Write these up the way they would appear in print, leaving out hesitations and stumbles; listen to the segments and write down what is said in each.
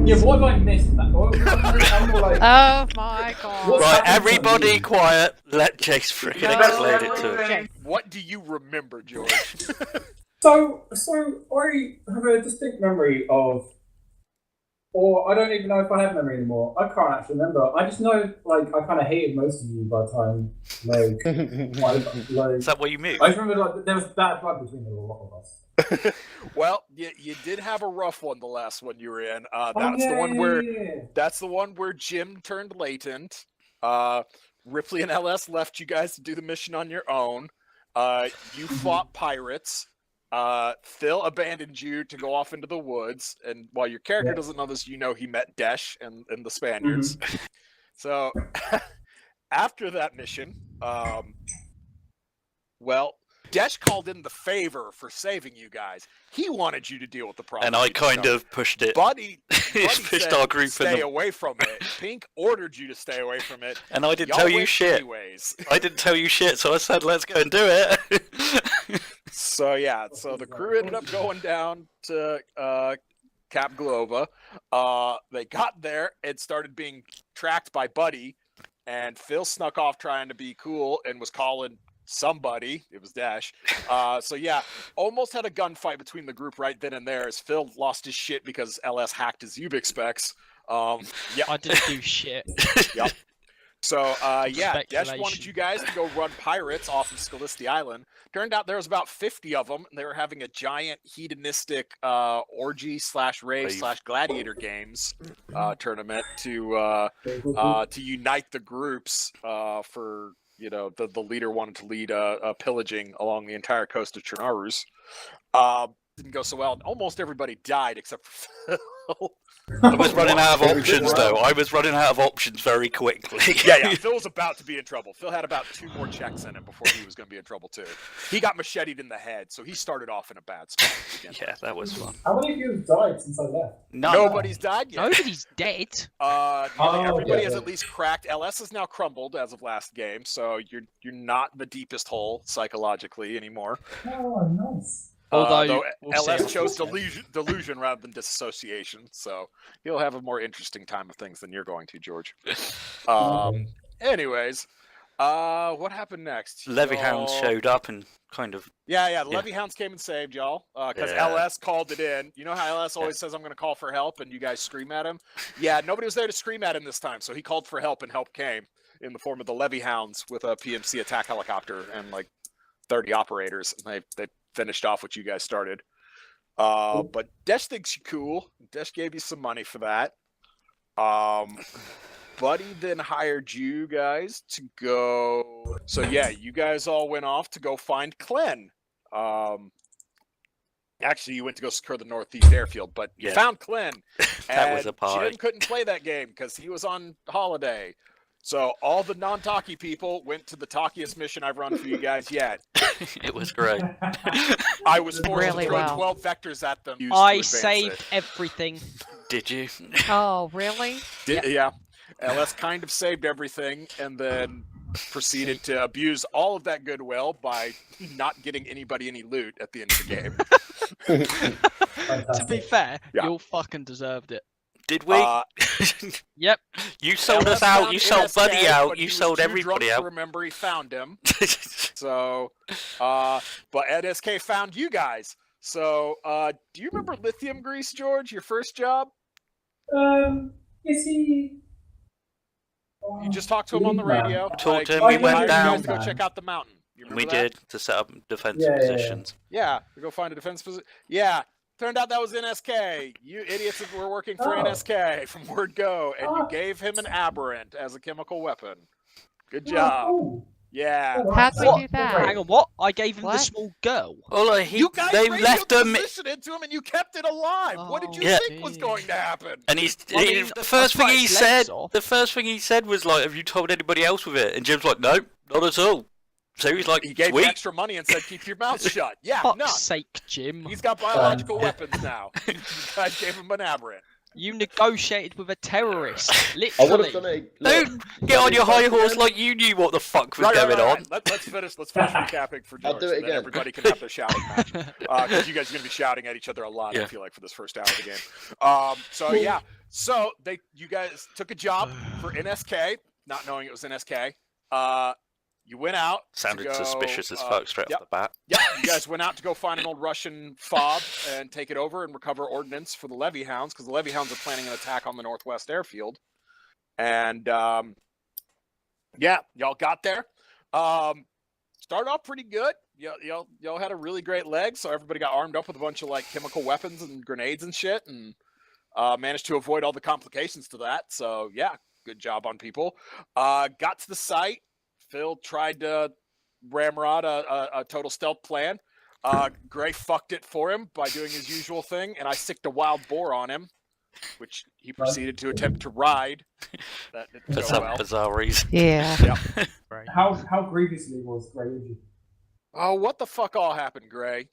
Yeah, what have I missed? I'm more like, Oh my god. What's Right, happened everybody to quiet. Let Jace freaking explain it to him. What do you remember, George? So I have a distinct memory of, or I don't even know if I have memory anymore. I can't actually remember. I just know, like, I kind of hated most of you by the time, Is that what you mean? I just remember, like, there was bad blood between a lot of us. Well, you did have a rough one the last one you were in. That's the one where Jim turned latent. Ripley and LS left you guys to do the mission on your own. You fought pirates. Phil abandoned you to go off into the woods, and while your character doesn't know this, you know he met Desh and the Spaniards. Mm-hmm. So after that mission, Desh called in the favor for saving you guys. He wanted you to deal with the problem. And I kind of pushed it. Buddy pushed said, our group stay away from it. Pink ordered you to stay away from it. And I didn't tell you shit. Anyways. I didn't tell you shit, so I said, let's go and do it. So the crew ended up going down to Cap Glova. They got there and started being tracked by Buddy, and Phil snuck off trying to be cool and was calling somebody. It was Dash. Almost had a gunfight between the group right then and there as Phil lost his shit because LS hacked his Ubix specs. I didn't do shit. Yep. So, Desh wanted you guys to go run pirates off of Scalisti Island. Turned out there was about 50 of them, and they were having a giant hedonistic orgy/rave/gladiator games tournament to unite the groups for, the leader wanted to lead a pillaging along the entire coast of Chernarus. Didn't go so well. Almost everybody died except for Phil. I was running out of options, though. I was running out of options very quickly. Yeah. Phil was about to be in trouble. Phil had about 2 more checks in him before he was going to be in trouble, too. He got macheted in the head, so he started off in a bad spot. Yeah, that was fun. How many of you have died since I left? Nobody's died yet. Nobody's dead. Everybody has at least cracked. LS is now crumbled as of last game, so you're not the deepest hole psychologically anymore. Oh, nice. Though LS chose delusion rather than disassociation, so he'll have a more interesting time of things than you're going to, George. Anyways, what happened next? Levy Hounds showed up and kind of... Yeah, the Levy Hounds came and saved y'all, because LS called it in. You know how LS always says, I'm going to call for help, and you guys scream at him? Yeah, nobody was there to scream at him this time, so he called for help, and help came in the form of the Levy Hounds with a PMC attack helicopter and like 30 operators, and they finished off what you guys started. But Desh thinks you're cool. Desh gave you some money for that. Buddy then hired you guys to go. So you guys all went off to go find Clen. Actually, you went to go secure the Northeast Airfield, but you found Clen. That was a party. Jim couldn't play that game because he was on holiday. So all the non-talkie people went to the talkiest mission I've run for you guys yet. It was great. I was forced to throw 12 vectors at them. I saved everything. Did you? Oh, really? Yeah. LS kind of saved everything and then proceeded to abuse all of that goodwill by not getting anybody any loot at the end of the game. To be fair, you all fucking deserved it. Did we? Yep. You sold us out. You sold Buddy out. You sold everybody out. Remember, he found him. So, but NSK found you guys. So, do you remember Lithium Grease, George? Your first job? Is he? You just talked to him on the radio. Talked to him. We went down to go check out the mountain. We did to set up defensive positions. Yeah, to go find a defense position. Yeah. Turned out that was NSK. You idiots were working for NSK from word go, and you gave him an aberrant as a chemical weapon. Good job. Yeah. How'd we do that? Hang on, what? I gave him the small girl. Well, you guys they left him into him, and you kept it alive. What did you think was going to happen? And the first thing he said, was like, "Have you told anybody else with it?" And Jim's like, "No, not at all." So he's like, he gave you extra money and said, keep your mouth shut. Yeah, Fuck's sake, Jim. He's got biological weapons now. You guys gave him an aberrant. You negotiated with a terrorist, literally. I would have done it. Don't get on your high horse like you knew what the fuck was going on. Let's finish recapping for George. I'll do it again. Everybody can have their shouting match. Because you guys are going to be shouting at each other a lot, I feel like, for this first hour of the game. So you guys took a job for NSK, not knowing it was NSK. You went out. Sounded to go, suspicious as fuck straight off the bat. Yep, you guys went out to go find an old Russian fob and take it over and recover ordnance for the Levy Hounds, because the Levy Hounds are planning an attack on the Northwest Airfield. And yeah, y'all got there. Started off pretty good. Y'all had a really great leg, so everybody got armed up with a bunch of like chemical weapons and grenades and shit, and managed to avoid all the complications to that. So yeah, good job on people. Got to the site. Phil tried to ramrod a total stealth plan. Gray fucked it for him by doing his usual thing, and I sicked a wild boar on him, which he proceeded to attempt to ride. That didn't For go some well. bizarre reason. Yeah. Yep. How grievously was Gray injured? Oh, what the fuck all happened, Gray?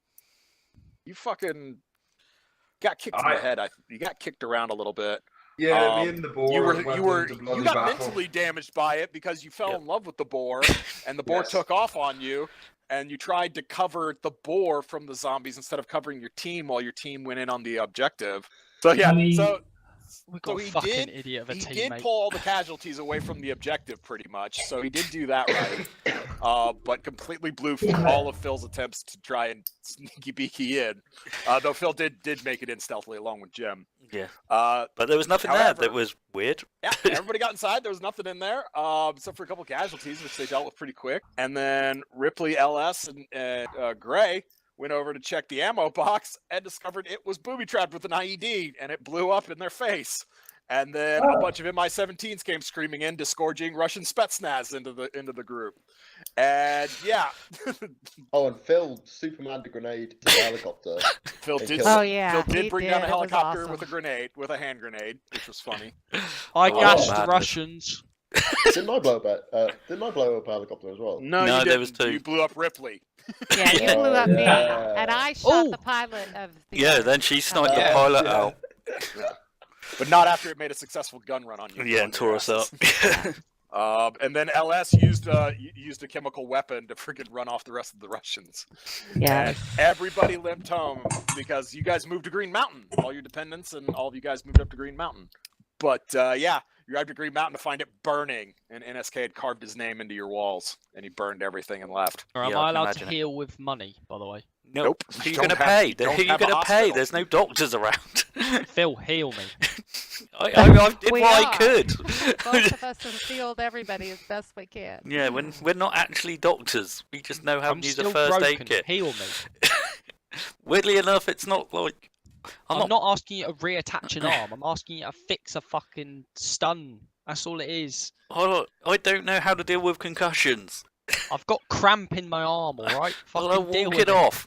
You fucking got kicked in the head. You got kicked around a little bit. Yeah, me and the boar. You got mentally damaged by it because you fell in love with the boar, and the boar took off on you, and you tried to cover the boar from the zombies instead of covering your team while your team went in on the objective. So yeah, we got a fucking idiot of a teammate. He did pull all the casualties away from the objective pretty much, so he did do that right. But completely blew all of Phil's attempts to try and sneaky beaky in. Though Phil did make it in stealthily along with Jim. Yeah. But there was nothing there that was weird. Yeah, everybody got inside. There was nothing in there, except for a couple casualties, which they dealt with pretty quick. And then Ripley, LS, and Gray went over to check the ammo box and discovered it was booby-trapped with an IED, and it blew up in their face. And then a bunch of MI-17s came screaming in, disgorging Russian Spetsnaz into the group. And yeah. And Phil Superman the grenade to the helicopter. Phil did. Oh yeah. Phil did bring down a helicopter awesome. with a grenade, with a hand grenade, which was funny. I gassed the Russians. Didn't I blow up a helicopter as well? No, No, you there didn't. was two. You blew up Ripley. Yeah, you blew up me, yeah. and I shot the pilot of the. Yeah, then she sniped the pilot out. But not after it made a successful gun run on you. Yeah, and tore us up. And then LS used a chemical weapon to freaking run off the rest of the Russians. Yeah. And everybody limped home because you guys moved to Green Mountain. All your dependents and all of you guys moved up to Green Mountain. But yeah, you arrived at Green Mountain to find it burning, and NSK had carved his name into your walls, and he burned everything and left. Or am I allowed to heal with money, by the way? Nope. Who are you going to pay? Who are you going to pay? There's no doctors around. Phil, heal me. I did what I could. Both of us have healed everybody as best we can. Yeah, we're not actually doctors. We just know how I'm to use a still first broken. aid kit. Heal me. Weirdly enough, it's not like... I'm not asking you to reattach an arm. I'm asking you to fix a fucking stun. That's all it is. I don't know how to deal with concussions. I've got cramp in my arm, alright? Well, Fucking deal walk with it off.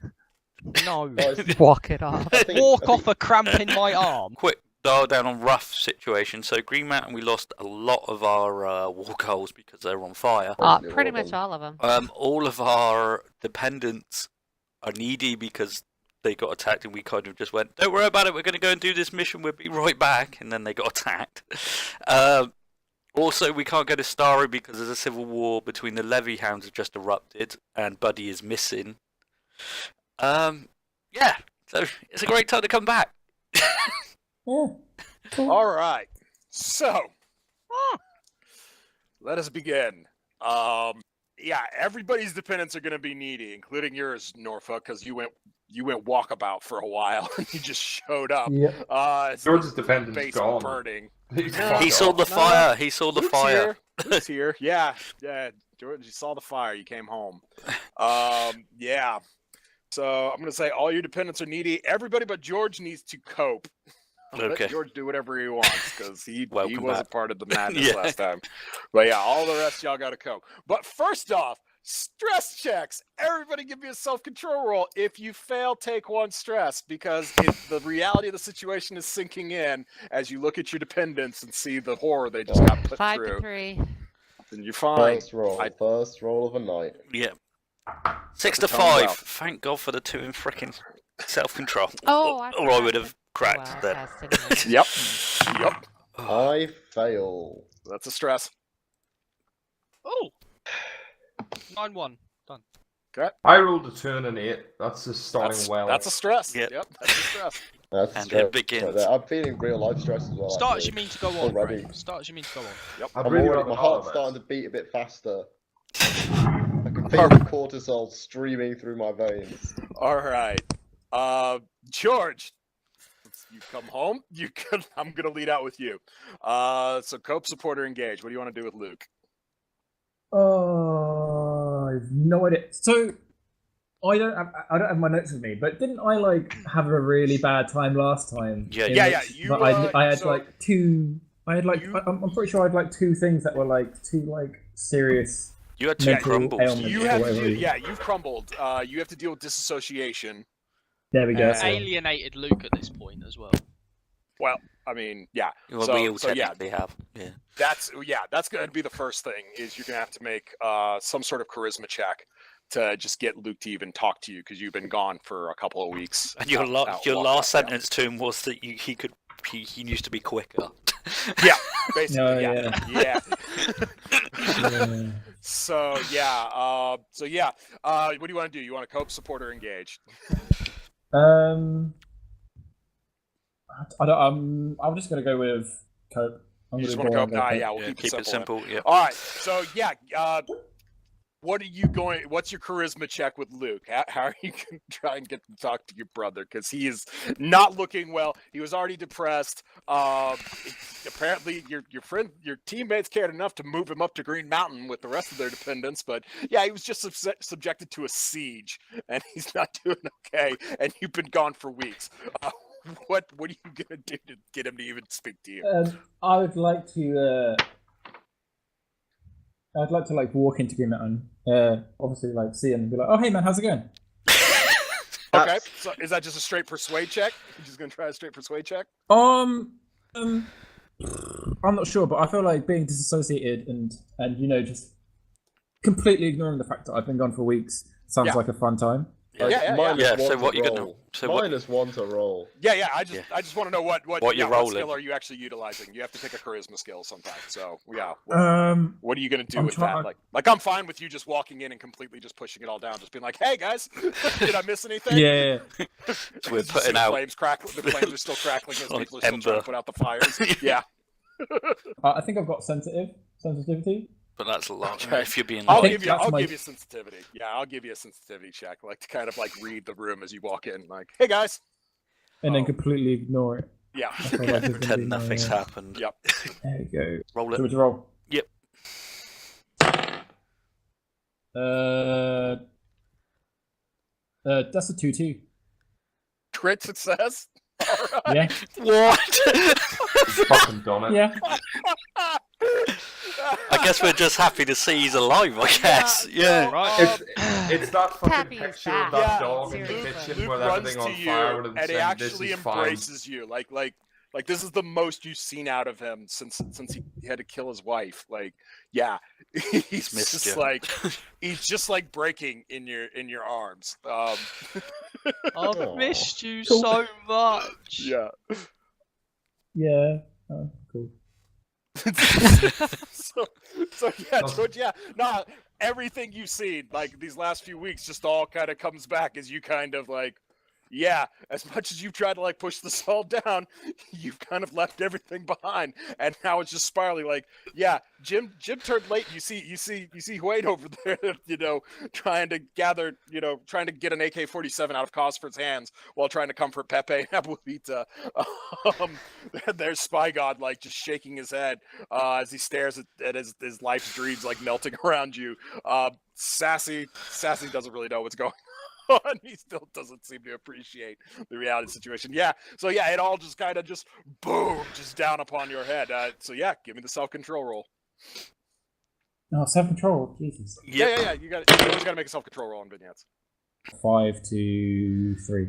No. Walk it off. Walk off a cramp in my arm. Quick dial down on rough situation. So Green Mountain, we lost a lot of our walk holes because they were on fire. Pretty much all of them. All of our dependents are needy because they got attacked, and we kind of just went, don't worry about it, we're going to go and do this mission, we'll be right back, and then they got attacked. Also, we can't go to Starry because there's a civil war between the Levy Hounds have just erupted, and Buddy is missing. Yeah, so it's a great time to come back. Cool. All right. So, let us begin. Yeah, everybody's dependents are going to be needy, including yours, Norfolk, because you went walkabout for a while and you just showed up. Yeah. George's dependent's gone. Burning. He saw the fire. He saw the fire. Luke's here. Yeah. George, you saw the fire. You came home. Yeah. So I'm going to say all your dependents are needy. Everybody but George needs to cope. Okay. Let George do whatever he wants because he Welcome wasn't back. part of the madness last time. But yeah, all the rest of y'all got to cope. But first off, stress checks. Everybody give me a self-control roll. If you fail, take one stress because the reality of the situation is sinking in as you look at your dependents and see the horror they just got put 5 through. to 3. Then you're fine. First roll of the night. Yeah. 6 to Tell 5. me about. Thank God for the 2 in frickin' self-control. Oh, or I would have cracked Wow, that. that's Yep. Yep. I fail. That's a stress. Oh! 9-1. Done. Okay. I rolled a 2 and an 8. That's just starting well. That's a stress. Yep. Yep. That's a stress. That's And stress it begins. right there. I'm feeling real life stress as well. Starts you actually. mean to go on, Already. right? Starts you mean to go on. Yep. I'd I'm really already, rather my not heart's have starting it. to beat a bit faster. I can feel the cortisol streaming through my veins. All right. George, you come home. I'm gonna lead out with you. So Cope, supporter, engage. What do you want to do with Luke? Oh, I've no idea. So I don't have my notes with me, but didn't I like have a really bad time last time? Yeah, in yeah. which- You, but I had so like two. I had like you- I'm pretty sure I had like two things that were like two like serious. You had two mental crumbles. ailments you for have to whatever do, reason. yeah, you've crumbled. You have to deal with disassociation. There we go. And- so- Alienated Luke at this point as well. Well, I mean, yeah. Well, so, we all so yeah, technically have. Yeah. that's going to be the first thing. Is you're going to have to make some sort of charisma check to just get Luke to even talk to you because you've been gone for a couple of weeks. And your out your walking last up, yeah. sentence to him was that he used to be quicker. Yeah, basically, Oh, yeah. yeah. So yeah. What do you want to do? You want to cope, support, or engage? I don't. I'm just gonna go with cope. I'm You just gonna want to go cope? on Nah, cope. yeah, we'll Yeah, keep it simple. then. Yeah. All right. So yeah. What are you going? What's your charisma check with Luke? How are you going to try and get to talk to your brother? Because he is not looking well. He was already depressed. Apparently, your teammates cared enough to move him up to Green Mountain with the rest of their dependents. But yeah, he was just subjected to a siege, and he's not doing okay. And you've been gone for weeks. What are you going to do to get him to even speak to you? I would like to. I'd like to like walk into Green Mountain. Obviously, like see him and be like, "Oh, hey man, how's it going?" Okay, so is that just a straight persuade check? You're just going to try a straight persuade check? I'm not sure, but I feel like being disassociated and you know just completely ignoring the fact that I've been gone for weeks sounds Yeah. like a fun time. Yeah. Minus Yeah, one so to what you gonna- roll. so what- Minus one to roll. Yeah. I just want to know what you're what rolling. skill are you actually utilizing? You have to pick a charisma skill sometimes. So yeah, Um, what are you gonna do I'm with trying- that? Like I'm fine with you just walking in and completely just pushing it all down, just being like, "Hey guys, did I miss anything?" yeah. So we're You see putting the out flames crackling. The flames are still crackling as On people are still trying to ember. put out the fires. Yeah. I think I've got sensitivity. but that's a lot. Okay. If you're being I'll think like, give you. that's I'll my- give you sensitivity. Yeah, I'll give you a sensitivity check, like to kind of like read the room as you walk in. Like, hey guys. And then Oh. completely ignore it. Yeah. I feel like there's gonna pretend be no- nothing's happened. Yep. There we go. Roll Do it. we to roll? Yep. That's a 2-2. Crit success. All right. Yeah. What? He's fucking done it. Yeah. I guess we're just happy to see he's alive. I guess. Yeah. Right. It's that fucking Happy is picture back. of that Yeah, dog in the seriously. kitchen Luke with runs everything to on you, fire with him and he saying, "This actually is fine." embraces you. Like this is the most you've seen out of him since he had to kill his wife. Like, yeah, he's missed just you. like he's just like breaking in your arms. I've Aw. missed you Cool. so much. Yeah. Yeah. Oh, cool. so yeah, George, yeah. Nah, everything you've seen, like these last few weeks, just all kind of comes back as you kind of like, yeah, as much as you've tried to like push this all down, you've kind of left everything behind, and now it's just spiraling. Like, yeah, Jim turned late. You see Huate over there, trying to gather, trying to get an AK-47 out of Cosford's hands while trying to comfort Pepe and Abuelita. There's Spygon like just shaking his head as he stares at his life's dreams like melting around you. Sassy doesn't really know what's going on. He still doesn't seem to appreciate the reality of the situation. Yeah. So yeah, it all just kind of just boom, just down upon your head. So yeah, give me the self-control roll. No, self-control. Jesus. Yep. Yeah. You always got to make a self-control roll on vignettes. 5 to 3.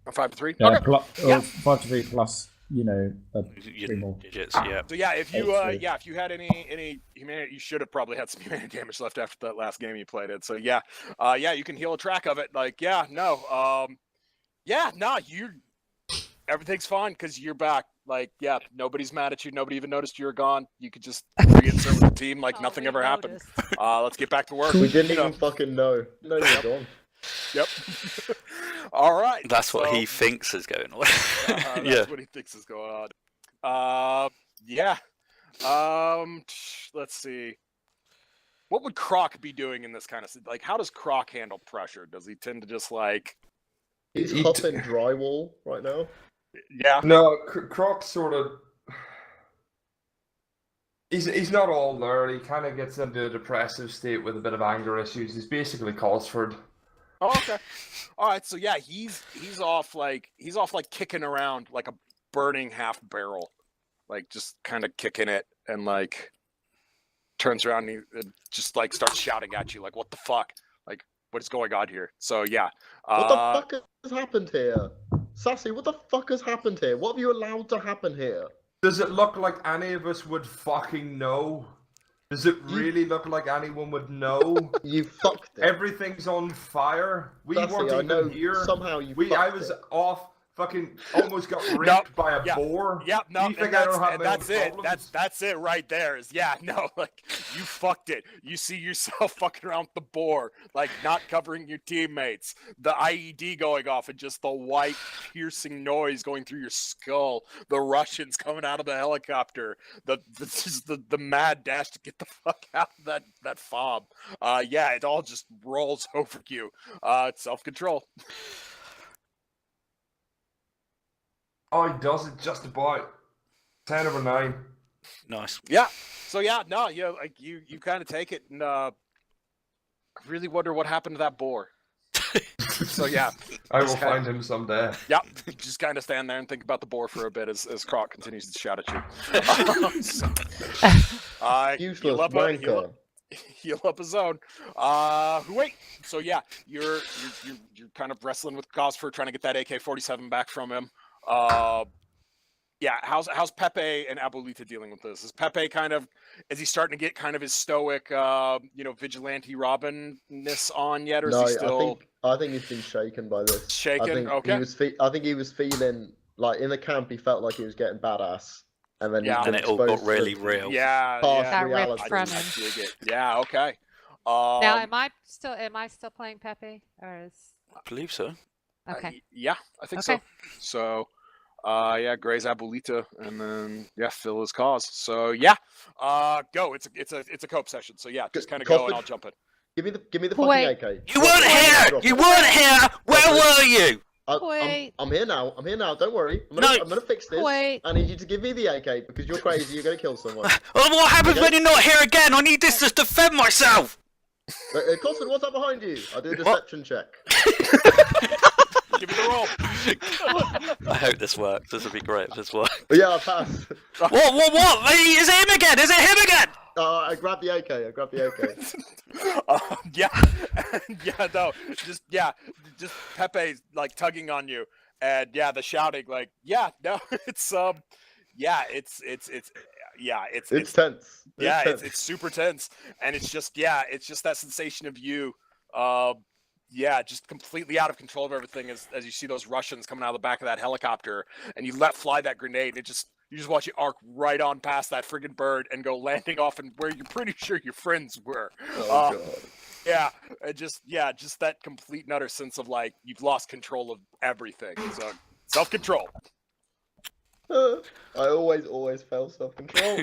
A 5 to 3. Yeah, Okay. or 5 to 3 plus, Your 3 more. digits. Yeah. So yeah, if you Hopefully. if you had any humanity, you should have probably had some humanity damage left after that last game you played it. So yeah, you can heal a track of it. Like everything's fine because you're back. Like nobody's mad at you. Nobody even noticed you were gone. You could just reinsert with the team like Oh, nothing we ever happened. noticed. Let's get back to work. We didn't You know. even fucking know. No, you're gone. Yep. All right. That's what so- he thinks is going on. That's Yeah. what he thinks is going on. Yeah. Let's see. What would Croc be doing in this kind of like? How does Croc handle pressure? Does he tend to just like? He's huffing drywall right now. Yeah. No, Croc's sort of. He's not all there. He kind of gets into a depressive state with a bit of anger issues. He's basically Cosford. Oh, okay. All right. So yeah, he's off like kicking around like a burning half barrel, like just kind of kicking it, and like turns around and he just like starts shouting at you like, "What the fuck? Like, what is going on here?" So yeah. What the fuck has happened here? Sassy, what the fuck has happened here? What have you allowed to happen here? Does it look like any of us would fucking know? Does it really look like anyone would know? You fucked it. Everything's on fire. We Sassy, weren't I even know here. somehow you I fucked was it. off. Fucking almost got raped by a yeah, boar. Yeah, no, You think and I don't have my that's own it. problems? That's it right there. Is yeah, no, like you fucked it. You see yourself fucking around with the boar, like not covering your teammates, the IED going off, and just the white piercing noise going through your skull. The Russians coming out of the helicopter. The mad dash to get the fuck out of that fob. Yeah, it all just rolls over you. It's self-control. Oh, he does it just about 10 over 9. Nice. Yeah. So yeah, no, like you kind of take it, and I really wonder what happened to that boar. So yeah, I will just find him someday. yeah, just kind of stand there and think about the boar for a bit as Croc continues to shout at you. Useless heal wanker. up a zone. Wait. So yeah, you're kind of wrestling with Gosford, trying to get that AK-47 back from him. Yeah, how's Pepe and Abuelita dealing with this? Is Pepe is he starting to get kind of his stoic, vigilante Robin-ness on yet, or is No, he still I think he's been shaken by this. shaken? I think Okay. I think he was feeling like in the camp. He felt like he was getting badass, and then Yeah. he's been And it all got exposed to really real. Yeah, harsh yeah. Got ripped reality. from I him. dig it. Yeah, okay. Now, am I still playing Pepe, or is I believe so. okay? Yeah, I think Okay. so. So, yeah, Gray's Abuelita, and then yeah, Phil is Cause. So yeah, go. It's a cope session. So yeah, just kind of go, and I'll jump in. Give me the Wait. fucking AK. You weren't here! You weren't here! Where were you? Wait. I'm here now. I'm here now. Don't worry. I'm gonna fix this. Wait. I need you to give me the AK because you're crazy. You're gonna kill someone. Oh, what happens Okay. when you're not here again? I need this to defend myself! Cosford, what's that behind you? I'll do a deception check. Give me the roll. I hope this works. This would be great if this works. Yeah, I passed. What? Is it him again? Is it him again? I grabbed the AK. Yeah, no, just Pepe's like tugging on you, and yeah, the shouting, like, yeah, no, it's It's tense. yeah, tense. it's super tense, and it's just that sensation of you, just completely out of control of everything as you see those Russians coming out of the back of that helicopter, and you let fly that grenade, and you just watch it arc right on past that friggin' bird and go landing off in where you're pretty sure your friends were. Oh, God. Yeah, just that complete and utter sense of like you've lost control of everything. So self-control. I always fail self-control.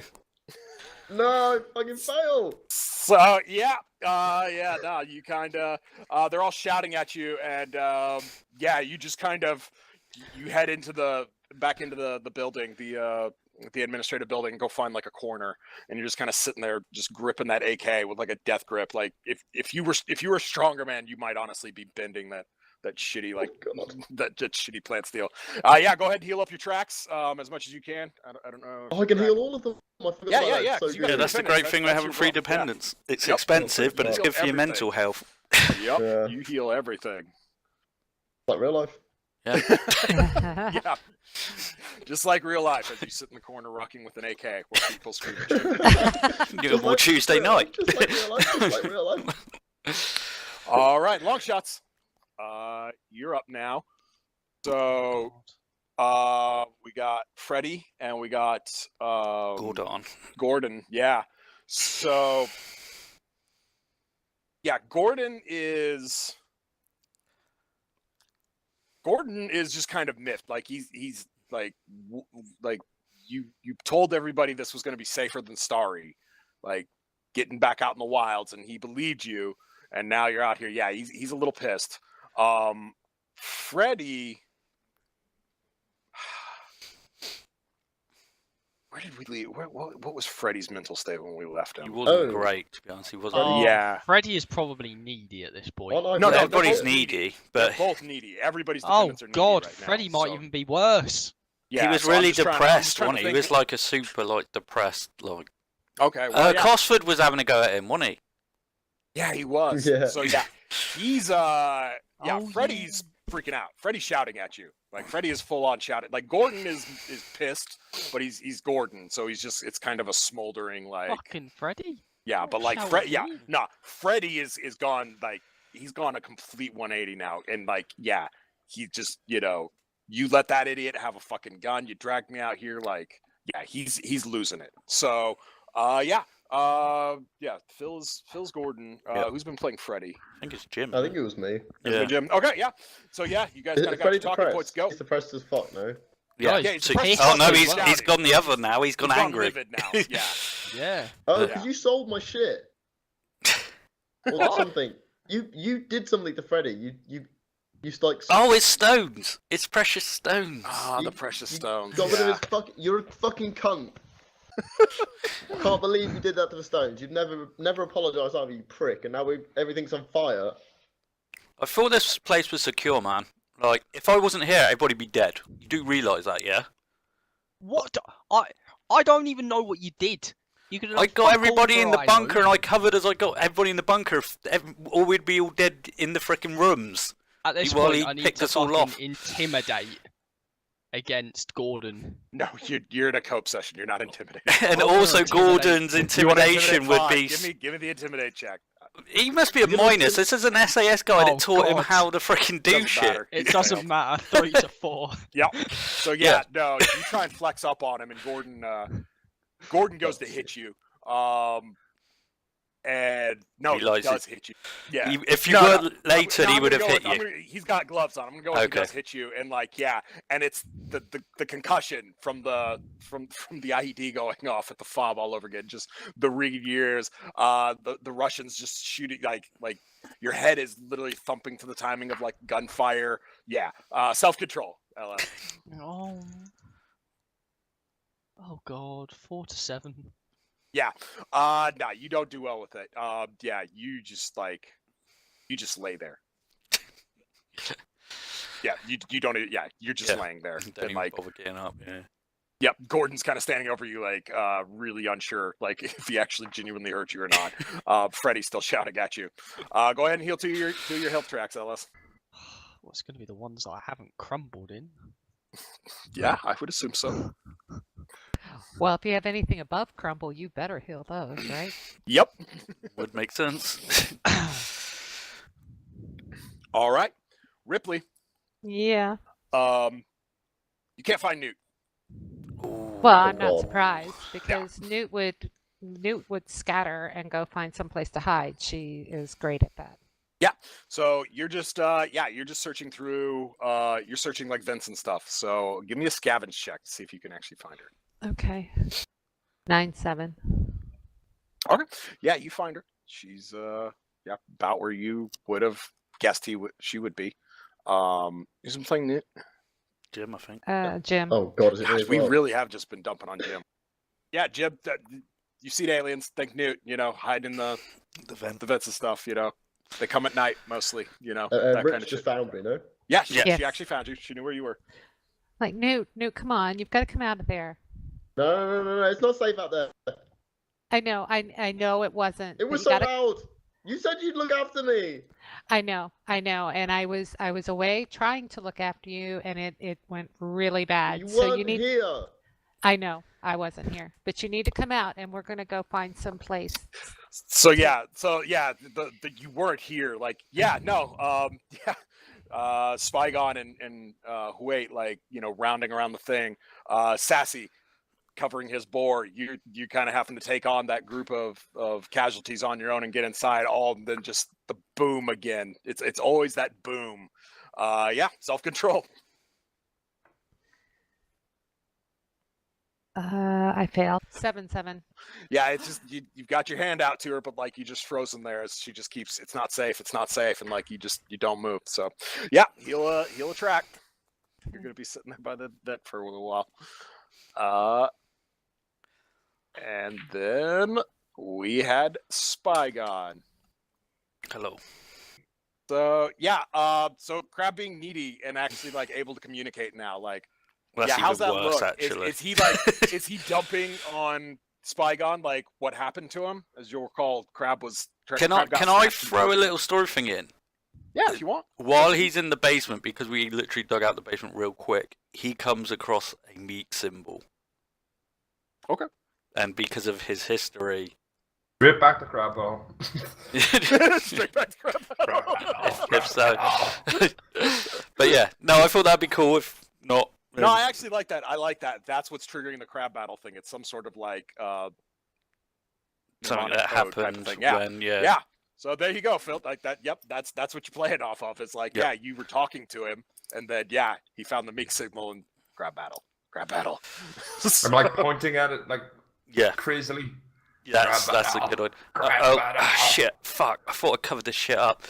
No, I fucking fail. So yeah, no, you kind of they're all shouting at you, and you just kind of you head back into the building, the administrative building, and go find like a corner, and you're just kind of sitting there, just gripping that AK with like a death grip. Like if you were a stronger man, you might honestly be bending that shitty that shitty plant steel. Yeah, go ahead and heal up your tracks as much as you can. I don't know. Oh, I can heal all of them. I forgot Yeah, about yeah, that. yeah, It's so 'cause you good. got Yeah, that's the great thing with That's having your free role, yeah. dependence. It's Yep. expensive, but it's Heal good for your everything. mental health. Yep, Yeah. you heal everything. Like real life. Yeah. Yeah, just like real life, as you sit in the corner rocking with an AK while people scream at you. Give more Tuesday night. Just like real life. Just like real life. All right, long shots. You're up now. So, we got Freddy and we got Gordon. Yeah. So, yeah, Gordon is Gordon is just kind of miffed. Like he's like you told everybody this was going to be safer than Starry, like getting back out in the wilds, and he believed you, and now you're out here. Yeah, he's a little pissed. Freddy, where did we leave? What was Freddy's mental state when we left He him? wasn't great, to be honest. He wasn't. Oh, Yeah. Freddy is probably needy at this point. No, everybody's they're needy, They're but both needy. Everybody's Oh dependents are needy God, right now, Freddy might so- even be worse. Yeah, he was so I'm really just trying- I'm depressed, just trying to wasn't he? He think- was like a super, like, depressed, like. Okay. Well, yeah. Cosford was having a go at him, wasn't he? Yeah, he was. Yeah. So yeah, he's Oh, Freddy's freaking out. Freddy's shouting at you. Like Freddy is full on shouting. Like Gordon is pissed, but he's Gordon, so it's kind of a smoldering like Fucking Freddy. yeah, but like Shout Fred at yeah, me. nah, Freddy is gone like he's gone a complete 180 now, and like yeah, he just you let that idiot have a fucking gun, you dragged me out here, like yeah, he's losing it. So yeah. Phil's Gordon. Yep. Who's been playing Freddy? I think it's Jim. I think it was me. It's Yeah. been Jim. Okay, yeah. So yeah, you guys Is kind it of got Freddy your talking points. depressed? Go. He's depressed as fuck, no? Yeah. Yeah, he's So- depressed. oh no, He's he's gone the other now. He's gone He's angry. livid now. Yeah. Yeah. Oh, Yeah. because you sold my shit. Or something. You did something to Freddy. You like. Oh, it's stones. It's precious stones. Ah, the You- precious you stones. got rid of Yeah. his fucking. You're a fucking cunt. Can't believe you did that to the stones. You'd never apologise either, you prick. And now everything's on fire. I thought this place was secure, man. Like, if I wasn't here, everybody'd be dead. You do realise that, yeah? What? I don't even know what you did. You could. I got everybody in the bunker, and I covered as I got everybody in the bunker, or we'd be all dead in the frickin' rooms. At this Well, point, he I need picked to us all fucking off. intimidate against Gordon. No, you're in a cope session. You're not intimidated. And Oh, also, intimidate. Gordon's You wanna intimidation intimidate? would Fine. be. Give me the intimidate check. He must be a Give us minus. some- This is an SAS guy Oh, that taught him God. how to frickin' do Doesn't shit. matter. It He's doesn't failed. matter. 3 to 4. Yep. So yeah, no, you try and flex up on him, and Gordon goes to hit you. And no, He he lies. does hit you. Yeah. If you No, were no, later, no, he I'm would gonna have go hit with- you. he's got gloves on. I'm gonna go with Okay. he does hit you, and like yeah, and it's the concussion from the IED going off at the fob all over again. Just the ringing ears. The Russians just shooting like your head is literally thumping to the timing of like gunfire. Yeah. Self control. LS. Oh. Oh God. 4 to 7. Yeah. No, you don't do well with it. Yeah, you just lay there. Yeah, you don't. Yeah, you're just Yeah. laying there. Don't And even like, bother getting up. Yeah. yep, Gordon's kind of standing over you, like, really unsure, like, if he actually genuinely hurt you or not. Freddy's still shouting at you. Go ahead and heal to your health tracks, Ellis. What's going to be the ones that I haven't crumbled in? Yeah, I would assume so. Well, if you have anything above crumble, you better heal those, right? Yep. Would make sense. All right, Ripley. Yeah. You can't find Newt. Well, I'm not God. surprised because Newt would scatter and go find someplace to hide. She is great at that. So you're just searching through you're searching like vents and stuff. So give me a scavenge check to see if you can actually find her. Okay. 9-7. Okay. Yeah, you find her. She's about where you would have guessed she would be. Who's been playing Newt? Jim, I think. Jim. Oh God, is it Gosh, me as we well? really have just been dumping on Jim. Yeah, Jim, you've seen aliens, think Newt, hiding in the The vent. vents and stuff, They come at night mostly, that Rich kind of just shit. found me, no? Yeah, she Yes. actually found you. She knew where you were. Like, Newt, come on. You've got to come out of there. No, it's not safe out there. I know. I know it wasn't. It but was you so gotta- loud. You said you'd look after me. I know. And I was away trying to look after you, and it went really bad. You So weren't you need. here. I know. I wasn't here, but you need to come out, and we're gonna go find some place. So yeah, you weren't here. Like, yeah, no, Spygon and Huate, like, rounding around the thing. Sassy covering his bore. You kind of having to take on that group of casualties on your own and get inside. All and then just the boom again. It's always that boom. Yeah, self-control. I failed. 7-7. Yeah, it's just you've got your hand out to her, but like you just frozen there as she just keeps. It's not safe. It's not safe, and like you don't move. So, yeah, he'll attract. You're gonna be sitting there by the vent for a little while. And then we had Spygon. Hello. So yeah, so Crab being needy and actually like able to communicate now, like Well, yeah, that's how's even that worse, look? actually. Is he like is he dumping on Spygon like what happened to him? As you'll recall, Crab was Can I throw a little story thing in? Yeah, if you want. While he's in the basement, because we literally dug out the basement real quick, he comes across a meat symbol. Okay. And because of his history, Rip back the crab ball. Straight back to Crab. if so. But yeah, no, I thought that'd be cool. If not, No, I actually like that. I like that. That's what's triggering the crab battle thing. It's some sort of like something mnemonic that code type of happened thing. Yeah. when Yeah. So there you go, Phil. Like that. Yep. That's what you play it off of. It's like, Yep. yeah, you were talking to him, and then yeah, he found the meek signal and crab battle. Crab battle. I'm like pointing at it like yeah, crazily. that's a good one. Shit, fuck! I thought I covered this shit up.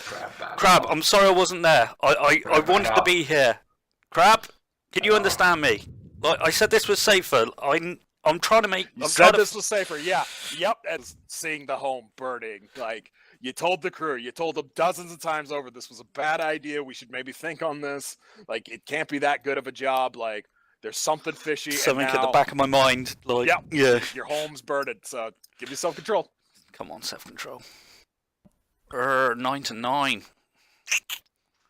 Crab, I'm sorry I wasn't there. I wanted to be here. Crab, can you understand me? Like I said, this was safer. I'm trying to make. You said this was safer. Yeah. Yep. And seeing the home burning, like you told the crew, you told them dozens of times over, this was a bad idea. We should maybe think on this. Like it can't be that good of a job. Like there's something fishy. Something and now, at the back of my mind. Like, Yep. yeah. Your home's burdened. So give you self-control. Come on, self-control. 9-9.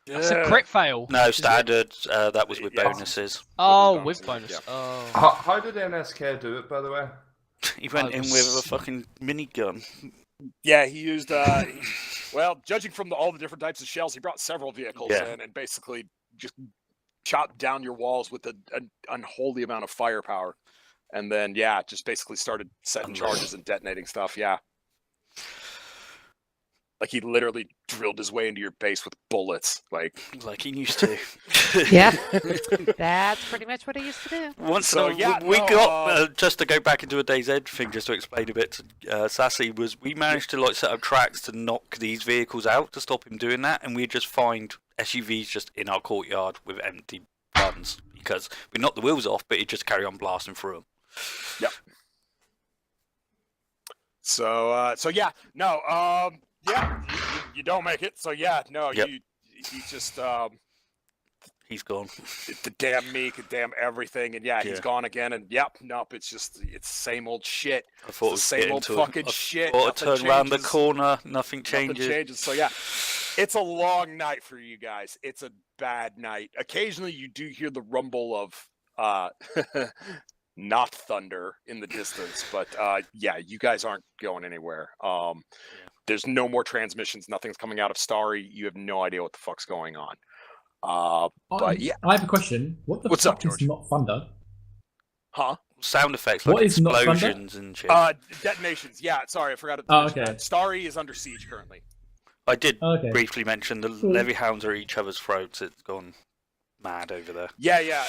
That's a crit fail. No, standard. That was with bonuses. Oh, With with bonuses, bonus. yeah. Oh. How did NSK do it, by the way? He went in was- with a fucking minigun. Yeah, he used. Well, judging from all the different types of shells, he brought several vehicles Yeah. in and basically just chopped down your walls with an unholy amount of firepower, and then yeah, just basically started setting charges and detonating stuff. Yeah, like he literally drilled his way into your base with bullets. Like He used to. Yep. That's pretty much what I used to do. Once So, yeah, we no, got just to go back into a DayZ thing, just to explain a bit to Sassy, was we managed to set up tracks to knock these vehicles out to stop him doing that, and we'd just find SUVs just in our courtyard with empty guns because we knocked the wheels off, but he'd just carry on blasting through them. Yep. So yeah, no, yeah, you don't make it. So yeah, no, Yep. you just He's gone. the damn meek and damn everything, and yeah, he's Yeah. gone again. And yep, nope, it's same old shit. I thought it It's was the same getting old to fucking I shit. thought Nothing I turned around the changes. corner, nothing Nothing changes. changes. So yeah, it's a long night for you guys. It's a bad night. Occasionally, you do hear the rumble of not thunder in the distance, but yeah, you guys aren't going anywhere. There's no more transmissions. Nothing's coming out of Starry. You have no idea what the fuck's going on. But yeah, I have a question. What the What's up, fuck is George? not thunder? huh? Sound effects What like is not thunder? explosions and shit. Detonations. Yeah, sorry, I forgot to Oh, mention okay. that. Starry is under siege currently. I did Okay. briefly mention the Cool. levy hounds are at each other's throats. It's gone mad over there. Yeah.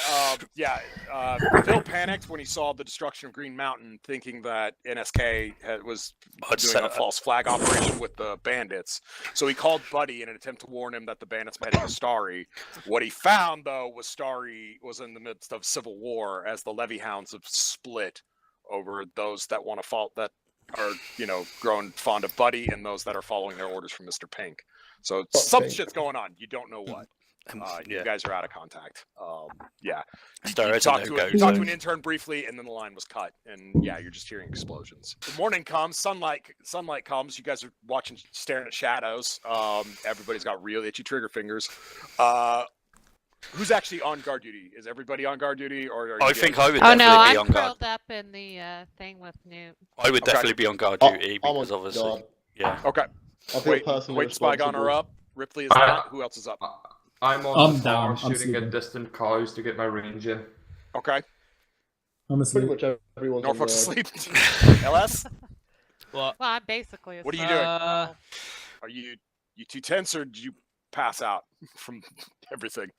Phil panicked when he saw the destruction of Green Mountain, thinking that NSK was I'd doing set a up- false flag operation with the bandits. So he called Buddy in an attempt to warn him that the bandits were heading to Starry. What he found, though, was Starry was in the midst of civil war, as the levy hounds have split over those that want to fall, that are grown fond of Buddy, and those that are following their orders from Mr. Pink. So Fuck some Pink. shit's going on. You don't know what. You guys are out of contact. Yeah. Star You is a talked to no-go. an intern briefly, and then the line was cut. And yeah, you're just hearing explosions. The morning comes, sunlight comes. You guys are staring at shadows. Everybody's got real itchy trigger fingers. Who's actually on guard duty? Is everybody on guard duty, or are I you think guys- I would Oh definitely no, be I'm on guard. curled up in the thing with Newt. I would Okay. definitely be on guard Oh, duty I'm because on obviously, guard. yeah. Okay. I feel Wait, personally Spygon responsible. are up. Ripley is I- not. Who else is up? I'm on I'm the down, farm I'm shooting at sleeping. distant cows to get my range in. Okay. I'm asleep. Pretty much everyone's on Norfolk's guard. asleep. LS, What? Well, I'm basically. What are you asleep. doing? Are you too tense, or did you pass out from everything.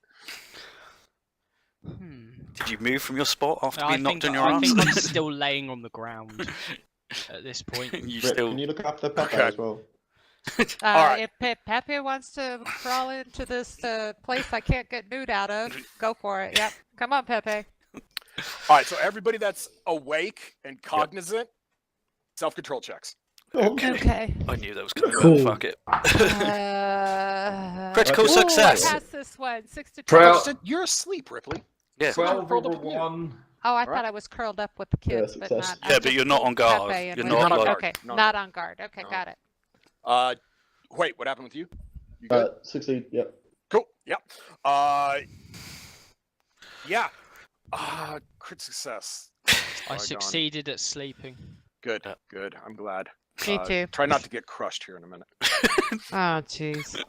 Did you move from your spot after I being knocked think, on your I ass? think I'm still laying on the ground at this point. You Rip, still. can you look after Pepe Okay. as well? Alright. If Pepe wants to crawl into this place I can't get nude out of, go for it. Yep. Come on, Pepe. All right, so everybody that's awake and cognizant, self-control checks. Okay. I knew that was coming. Cool. Fuck it. Uh, Critical ooh, success. I passed this one. 6 to 2. Trail- You're asleep, Ripley. Yeah. 12 Curled over up in you. 1. Oh, I Alright. thought I was curled up with the kids, but success. not. I Yeah, but just you're not pulled on guard. Pepe and You're went- not on like. guard. Okay, No. not on guard. Okay, No. got it. Wait, what happened with you? You good? Succeed. Yep. Cool. Yep. Yeah. Crit success. I Spygon. succeeded at sleeping. Good. Yeah. Good. I'm glad. Me too. Try not to get crushed here in a minute. Oh, jeez.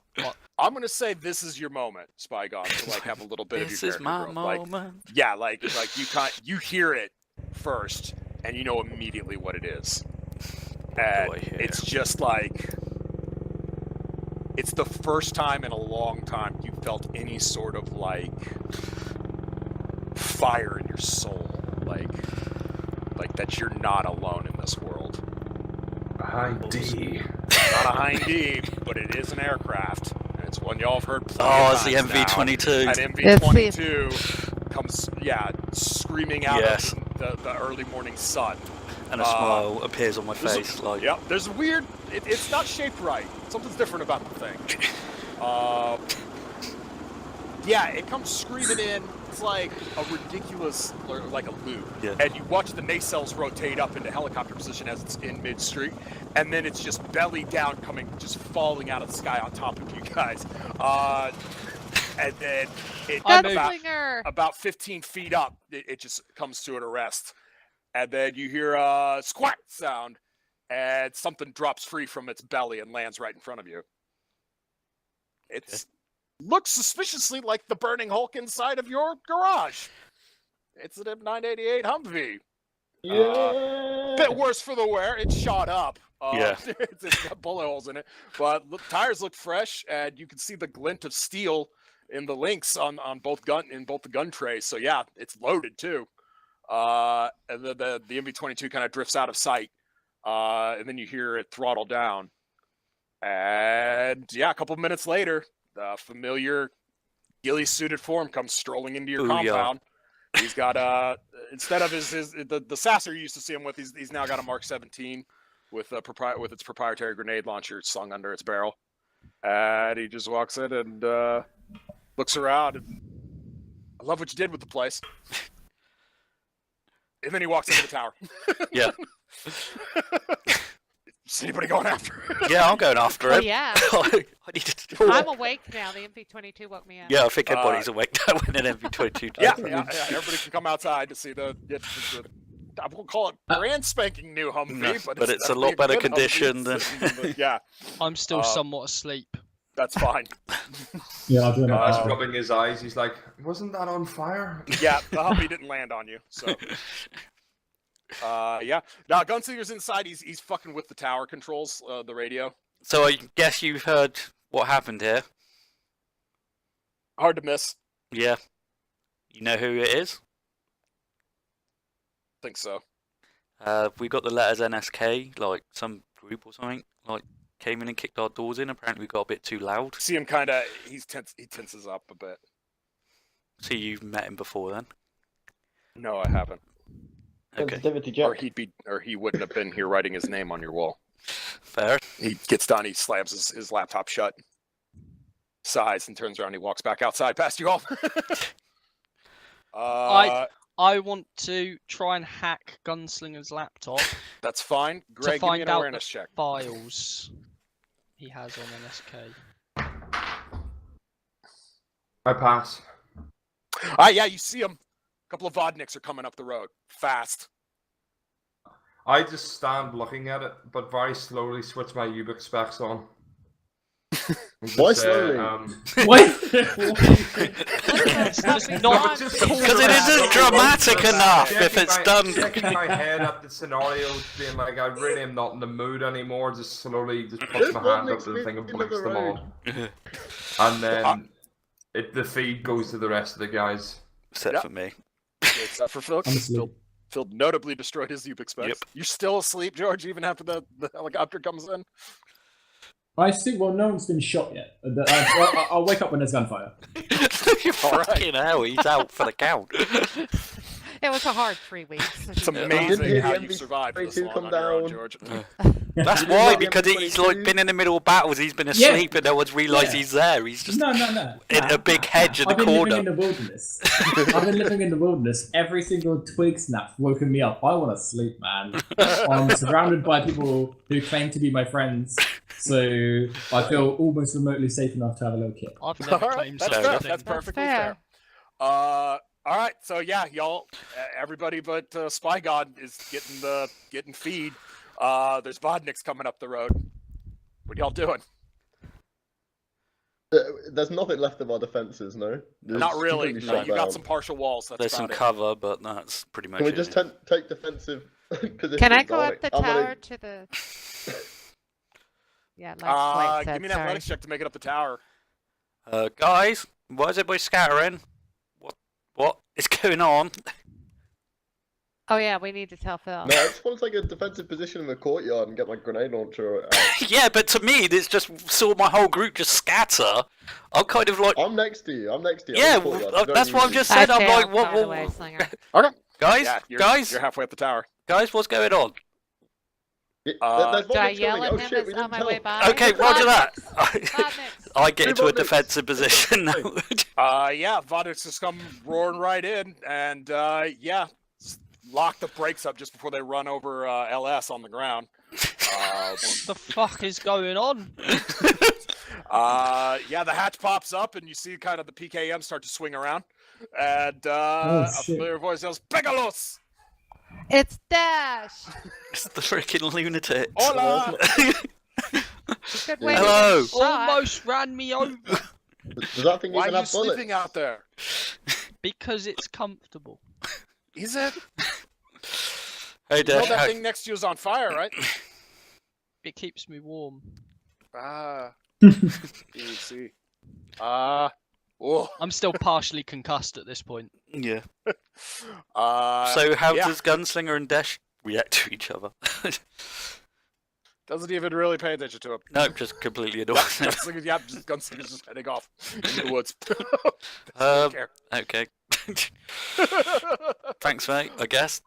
I'm gonna say this is your moment, Spygon, to like have a little bit This of your is my character growth. Like, moment. yeah, like you hear it first, and you know immediately what it is. And I hear? it's just like it's the first time in a long time you felt any sort of like fire in your soul, like that you're not alone in this world. High D. Not a Hind D, but it is an aircraft, and it's one y'all have heard plenty Oh, of it's the times now. MV-22. An MV-22 comes, screaming out Yes. of the early morning sun. And a smile appears on my face. Like, Yep, there's a weird. It's not shaped right. Something's different about the thing. Yeah, it comes screaming in. It's like a ridiculous, like a loop. Yeah. And you watch the nacelles rotate up into helicopter position as it's in mid-street, and then it's just belly down, just falling out of the sky on top of you guys. And then it Gunslinger! about 15 feet up, it just comes to an arrest. And then you hear a squat sound, and something drops free from its belly and lands right in front of you. It looks suspiciously like the burning Hulk inside of your garage. It's an M988 Humvee. Yeah. Bit worse for the wear. It's shot up. Yeah. It's got bullet holes in it, but tires look fresh, and you can see the glint of steel in the links on both the gun trays. So yeah, it's loaded too. And the MV-22 kind of drifts out of sight, and then you hear it throttle down. And yeah, a couple of minutes later, the familiar ghillie-suited form comes strolling into your Booyah. compound. He's got instead of the Sassy you used to see him with, he's now got a Mark 17 with its proprietary grenade launcher slung under its barrel. And he just walks in and looks around. And, I love what you did with the place. And then he walks into the tower. Yeah. Is anybody going after? Yeah, I'm going after Oh, him. yeah. I needed to. I'm awake now. The MV-22 woke me up. Yeah, I think everybody's awake now when an MV-22 Yeah, does. yeah. Everybody can come outside to see the I won't call it brand spanking new Humvee, No, but but it's a definitely lot better good condition Humvee. than. Yeah, I'm still somewhat asleep. that's fine. Yeah, I'll do it. He's rubbing his eyes. He's like, wasn't that on fire? Yeah, the Humvee didn't land on you, so. Yeah. Now Gunslinger's inside. He's fucking with the tower controls, the radio. So I guess you've heard what happened here. Hard to miss. Yeah. You know who it is? Think so. We got the letters NSK, like some group or something, like came in and kicked our doors in. Apparently we got a bit too loud. See him kind of. He tenses up a bit. So you've met him before then? No, I haven't. Okay. Sensitivity Or check. he wouldn't have been here writing his name on your wall. Fair. He gets done. He slams his laptop shut. Sighs and turns around. He walks back outside past you all. I want to try and hack Gunslinger's laptop That's fine. to Greg, give me find an out awareness the check. files he has on NSK. I pass. Yeah, you see him. A couple of Vodniks are coming up the road. Fast. I just stand looking at it, but very slowly switch my Ubik specs on. And Why just say, slowly? What? It's just No, not but just cool. Because it isn't dramatic enough if Checking it's my- done. Checking my head at the scenario, being like, I really am not in the mood anymore. Just slowly, just There's puts my one hand up next to the thing and middle of blinks the them road. on. and then the feed goes to the rest of the guys. Except Yep. for me. Except for Phil. I'm asleep. Phil notably destroyed his Ubix specs. Yep. You're still asleep, George, even after the helicopter comes in? I see. Well, no one's been shot yet. I'll wake up when there's gunfire. Fucking hell, he's out for the count. It was a hard 3 weeks. It's didn't amazing hear how the you've survived this MV22 long come on your own, down. George. That's You didn't why, like the because he's MV22? like been in the middle of battles, he's been asleep and no one's realised he's there. He's just No. in a big hedge in the I've been corner. living in the wilderness. I've been living in the wilderness. Every single twig snap's woken me up. I want to sleep, man. I'm surrounded by people who claim to be my friends, so I feel almost remotely safe enough to have a little kid. I've never All right, claimed that's such fair. a thing. That's perfectly fair. fair. All right, so yeah, y'all, everybody but Spygon is getting feed. There's Vodniks coming up the road. What y'all doing? There's nothing left of our defences, no? Not It's really. completely No, shut you got down. some partial walls. That's There's some about it. cover, but that's pretty much Can we it. just take defensive positions? Can I go on up it? the I'm gonna- tower to the? Yeah, like White said, Give me an sorry. athletics check to make it up the tower. Guys, why is everybody scattering? What is going on? Oh yeah, we need to tell Phil. No, I just want to take a defensive position in the courtyard and get my grenade launcher out. Yeah, but to me, this just saw my whole group just scatter. I'm kind of like, I'm next to you. I'm next to you. yeah, I'm in the courtyard. You don't that's need what I've me. just I said. I'm failed, like, what, by the way, Slinger. Okay. guys, Yeah, guys, you're halfway up the tower. guys, what's going on? There's Do I Vodniks yell coming. at Oh him shit, as we on didn't my tell. way by? Okay, roger that. Vodniks! I get into a Vodniks. defensive position now. Yeah, Vodniks just come roaring right in, and lock the brakes up just before they run over LS on the ground. What the fuck is going on? The hatch pops up, and you see kind of the PKM start to swing around, and a shit. familiar voice yells, "Pegalos!" It's Dash! It's the freaking lunatic. Hola! Good way Hello. to get shot. Almost ran me over Does that thing Why even are you have bullets? sleeping out there? because it's comfortable. Is it? Hey, You know Dash. that how- thing next to you is on fire, right? It keeps me warm. See. Oh. I'm still partially concussed at this point. Yeah. So So how does Gunslinger and Dash react to each other? doesn't even really pay attention to him. No, just completely annoyed. Gunslinger's just heading off into the woods. Um, Don't care. Okay. Thanks, mate. I guess.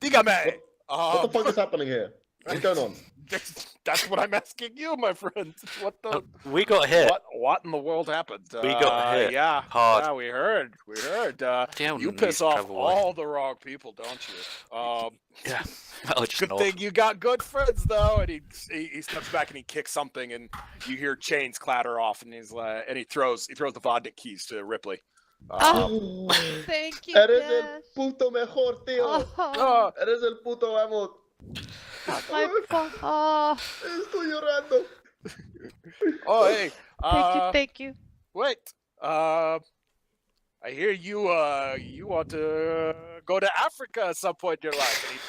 Dígame. What the fuck is happening here? What's going on? That's what I'm asking you, my friend. What the? We got hit. What in the world happened? We got hit Yeah, hard. Yeah, we heard. Damn, You need piss to off travel away. all the wrong people, don't you? Yeah. I'll just Good nod. thing you got good friends, though. And he steps back and he kicks something, and you hear chains clatter off, and he's like, and he throws the Vodnik keys to Ripley. Oh, thank you, Eres Dash. el puto mejor, tío. Oh, Eres el puto amo. oh, Estoy llorando. Oh, hey. thank you. Wait. I hear you. You want to go to Africa at some point in your life. And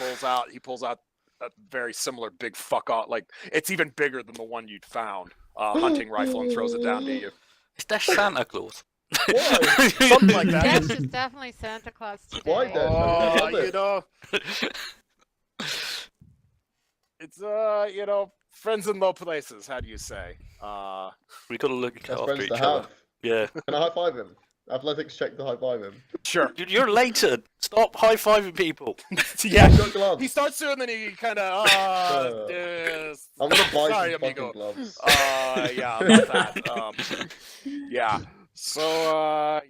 he pulls out a very similar big fuck off. Like it's even bigger than the one you'd found. Hunting rifle and throws it down to you. Is Dash Santa Claus? Why? Something like that. Dash is definitely Santa Claus today. Why, Dash? I love You it. know. It's friends in low places. How do you say? We gotta look Best after friends each to other. have. Yeah. Can I high five him? Athletics check to high five him. Sure. Dude, you're later. Stop high fiving people. Yeah. Got gloves. He starts to, and then he kind of. I'm gonna buy Sorry, some amigo. fucking gloves. Yeah, about that. Yeah. So,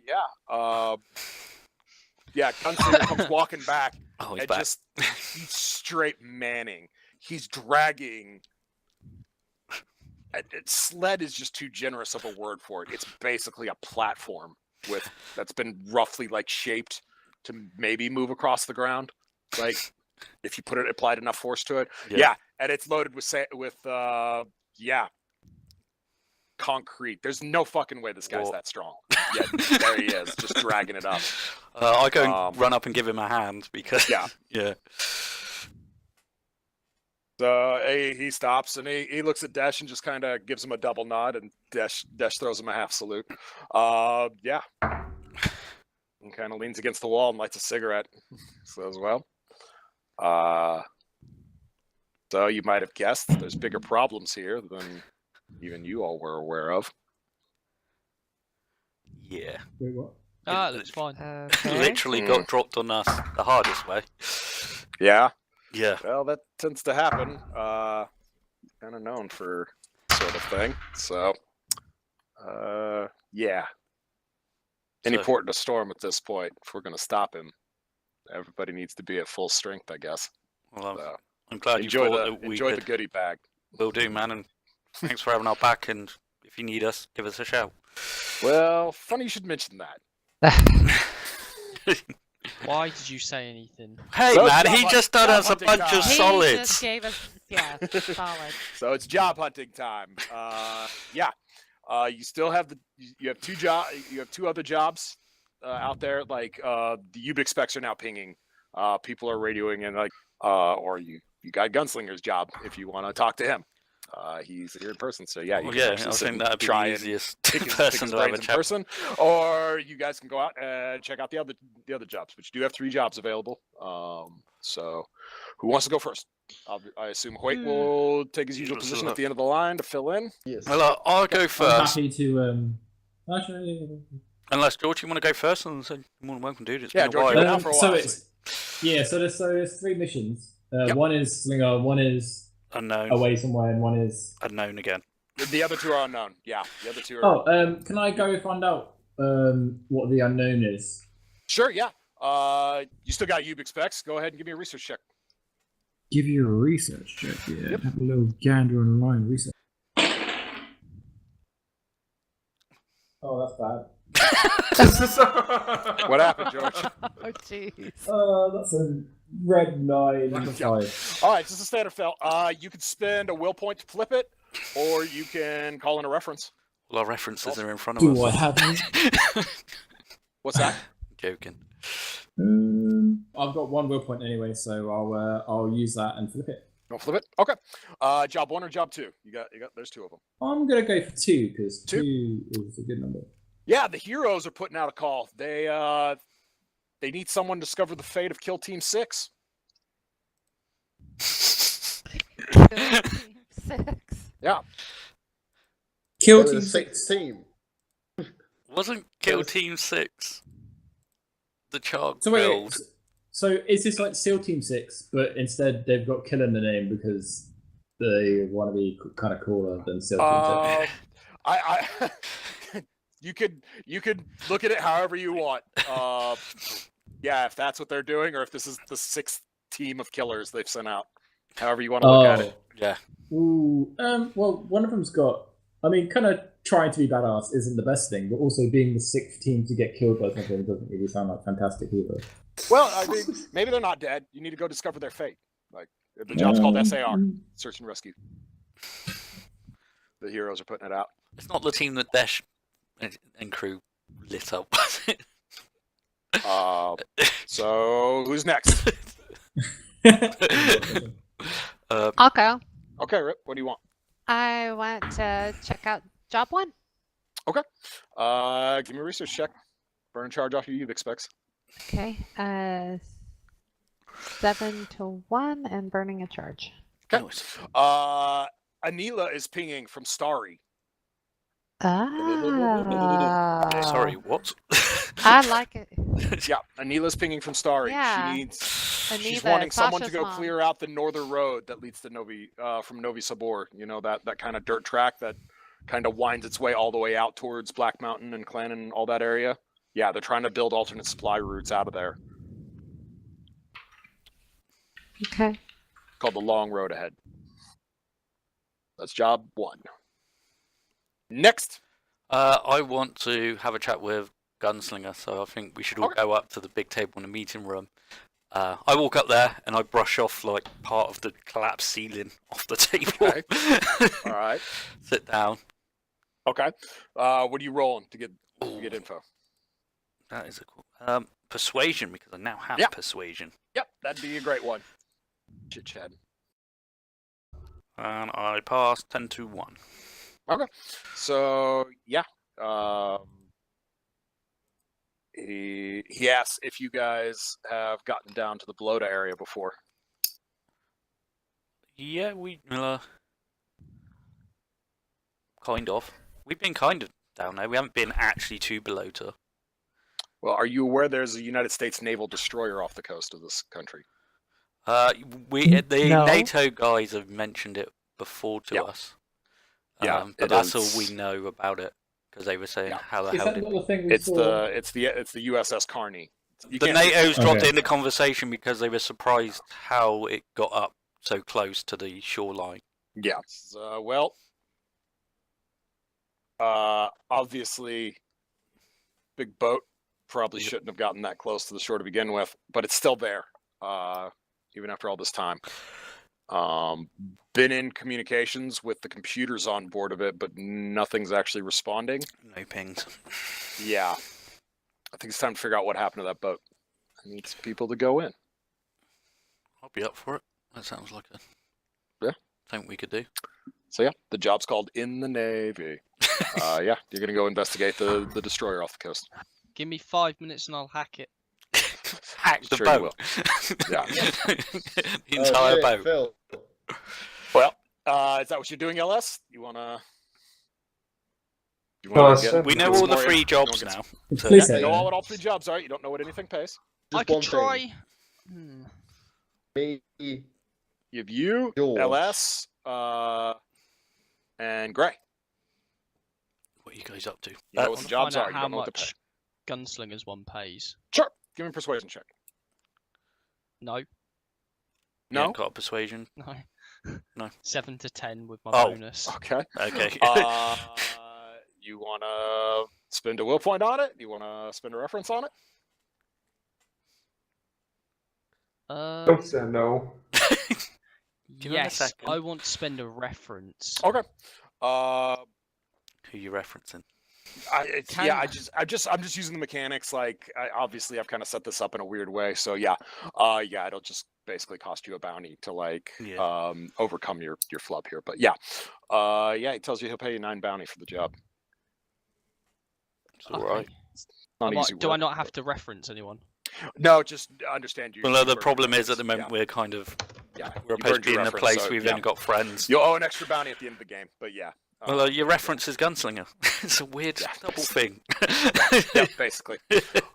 Gunslinger comes walking back, Oh, he's and back. he's straight manning. He's dragging. Sled is just too generous of a word for it. It's basically a platform that's been roughly like shaped to maybe move across the ground, like if you applied enough force to it. Yeah, and it's loaded with concrete. There's no fucking way this guy's Whoa. that strong. Yeah, there he is, just dragging it up. I go and run up and give him a hand because. Yeah. Yeah. So he stops and he looks at Desh and just kind of gives him a double nod, and Desh throws him a half salute. Yeah. And kind of leans against the wall and lights a cigarette. So as well. So you might have guessed there's bigger problems here than even you all were aware of. Yeah. Wait, what? Ah, it looks fine. Okay. Literally got dropped on us the hardest way. Yeah. Yeah. Well, that tends to happen. Kind of known for sort of thing. So, yeah. Any So- port in a storm at this point, if we're going to stop him, everybody needs to be at full strength, I guess. Well, So, I'm glad you enjoy thought that we the could. goodie bag. Will do, man. And thanks for having our back. And if you need us, give us a shout. Well, funny you should mention that. Why did you say anything? Hey, So man, job he hunt- just done job us a hunting bunch time. of He just solids. gave us, yeah, solid. So it's job hunting time. Yeah. You still have you have two other jobs out there. Like the Ubix specs are now pinging. People are radioing in, like, or you got Gunslinger's job if you want to talk to him. He's here in person, so yeah. You Well, can yeah, actually I sit think and that'd be try the and easiest pick his person to have a brains in chat. person, or you guys can go out and check out the other jobs, which do have 3 jobs available. So who wants to go first? I assume Huate will take his usual position at the end of the line to fill in. Yes. Well, I'll go I'm first. happy to. Actually, Unless George, you want to go first, and then you're more than welcome, dude. It's Yeah, been a George, while. you've been out for a so while. it's 3 missions. Yep. One is Slinger, one is Unknown. away somewhere, and one is. Unknown again. The other 2 are unknown. Yeah, the other 2 are. Oh, can I go find out what the unknown is? Sure, yeah. You still got Ubix specs. Go ahead and give me a research check. Give you a research check, yeah. Yep. Have a little gander online research. Oh, that's bad. What happened, George? Oh, jeez. That's a red 9 Yeah. 5. All right, just a standard fail. You can spend a will point to flip it, or you can call in a reference. Well, our references are in front of Do I us. have any? What's that? Joking. I've got 1 will point anyway, so I'll use that and flip it. Don't flip it. Okay. Job 1 or job 2? You got. There's 2 of them. I'm gonna go for 2 because 2? 2 is a good number. Yeah, the heroes are putting out a call. They need someone to discover the fate of Kill Team 6. Six. Yeah. Kill They were Team the 6. 6th team. Wasn't Kill Yes. Team 6 the child So wait, build? so is this like SEAL Team 6, but instead they've got Kill in the name because they want to be kind of cooler than SEAL Team 6? I you could look at it however you want. Yeah, if that's what they're doing, or if this is the 6th team of killers they've sent out. However you want to look at it. Yeah. Ooh, well, one of them's got. I mean, kind of trying to be badass isn't the best thing, but also being the 6th team to get killed by something doesn't really sound like fantastic either. Well, I mean, maybe they're not dead. You need to go discover their fate. Like the job's called SAR, Search and Rescue. The heroes are putting it out. It's not the team that Desh and crew lit up, was it? So who's next? I'll go. Okay, Rip, what do you want? I want to check out job 1. Give me a research check. Burn charge off your Ubix specs. Okay. 7 to 1 and burning a charge. Okay. Nice. Anila is pinging from Starry. Ah. Sorry, what? I like it. Yeah, Anila's pinging from Starry. Yeah. She's Anila, wanting someone to Sasha's go mom. clear out the northern road that leads to from Novi Sabor. You know, that kind of dirt track that kind of winds its way all the way out towards Black Mountain and Clan and all that area. Yeah, they're trying to build alternate supply routes out of there. Okay. Called the Long Road Ahead. That's job 1. Next. I want to have a chat with Gunslinger, so I think we should all Okay. go up to the big table in the meeting room. I walk up there and I brush off like part of the collapsed ceiling off the table. Okay. All right. Sit down. Okay. What are you rolling to get info? That is a cool. Persuasion, because I now have Yeah. persuasion. Yep, that'd be a great one. Chit chat. And I passed 10-1. Okay. So yeah. He asks if you guys have gotten down to the Bloda area before. Yeah, we kind of. We've been kind of down there. We haven't been actually to Belota. Well, are you aware there's a United States naval destroyer off the coast of this country? The No. NATO guys have mentioned it before to us. Yeah, but that's all we know about it because they were saying how the Is hell that did not the thing we It's saw? the USS Carney. You the can't- NATO's dropped Okay. it in the conversation because they were surprised how it got up so close to the shoreline. Yeah. Well, obviously, big boat probably shouldn't have gotten that close to the shore to begin with, but it's still there, even after all this time. Been in communications with the computers on board of it, but nothing's actually responding. No pings. Yeah. I think it's time to figure out what happened to that boat. I need some people to go in. I'll be up for it. That sounds like a thing we could do. So yeah, the job's called In the Navy. Yeah, you're gonna go investigate the destroyer off the coast. Give me 5 minutes and I'll hack it. Hack the Sure you boat. Yeah. The entire shit, boat. Phil. Well, is that what you're doing, LS? You wanna? We know all the free jobs now. So Please Yeah, say you know that. what all 3 jobs are. You don't know what anything pays. I Just could one thing. try. Me, You have you, Yours. LS, and Gray. what are you guys up to? You know I what want the to jobs find are. out You how don't know what to pay. much Gunslingers one pays. Sure. Give me a persuasion check. No, You No. haven't got a persuasion. no. No. 7 to 10 with my Oh. bonus. Okay. Okay. You wanna spend a will point on it? You wanna spend a reference on it? Don't say no. Give him a Yes, second. I want to spend a reference. Okay. Who are you referencing? I'm just using the mechanics. Like, obviously, I've kind of set this up in a weird way. So yeah, it'll just basically cost you a bounty to overcome your flub here. But yeah, he tells you he'll pay you 9 bounty for the job. It's all right. Not easy Do I work, not have but- to reference anyone? No, just understand you. Well, no, you the burned problem your is at the reference. moment we're kind of Yeah, we're you supposed burned to be your in a reference, place so, we've yeah. only got friends. You'll owe an extra bounty at the end of the game. But yeah. Well, your reference is Gunslinger. It's a weird Yeah. double thing. Yeah, basically.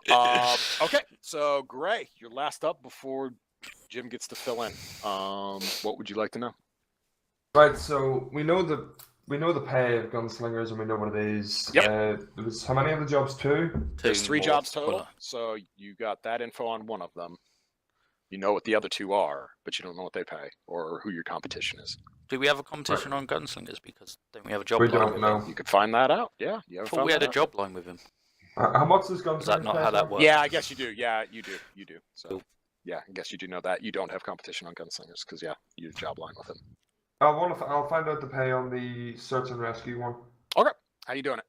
Okay, so Gray, you're last up before Jim gets to fill in. What would you like to know? Right, so we know the pay of gunslingers and we know what it is. Yep. There was how many of the jobs? 2? There's 3 more. jobs total, Well, so you got that info on one of them. You know what the other 2 are, but you don't know what they pay or who your competition is. do we have a competition on Gunslingers? Because don't we have a job We line don't with know. him? You could find that out. Yeah, you I haven't thought found we had that a out? job line with him. How much does gunslingers Is that not pay how that for? works? Yeah, I guess you do. Yeah, you do. You do. So, Cool. yeah, I guess you do know that. You don't have competition on Gunslingers because, yeah, you have a job line with him. I'll find out the pay on the search and rescue one. Okay, how you doing it?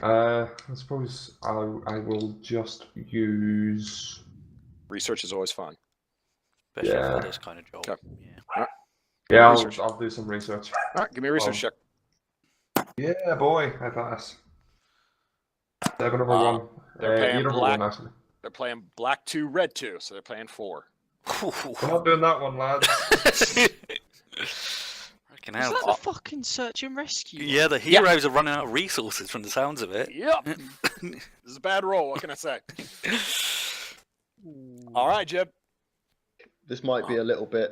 I suppose I will just use. Research is always fun. Especially Yeah. for this kind of job. Okay. Yeah. Yeah, Research. I'll do some research. All right, give me a research check. Yeah, boy, I pass. 7 over 1. they're paying 8 over black. 1 actually. They're playing black 2, red 2, so they're playing 4. We're not doing that one, lads. Fucking Is hell. that the fucking search and rescue? Yeah, the heroes are running out of resources from the sounds of it. Yep. This is a bad roll. What can I say? All right, Jib. This might be a little bit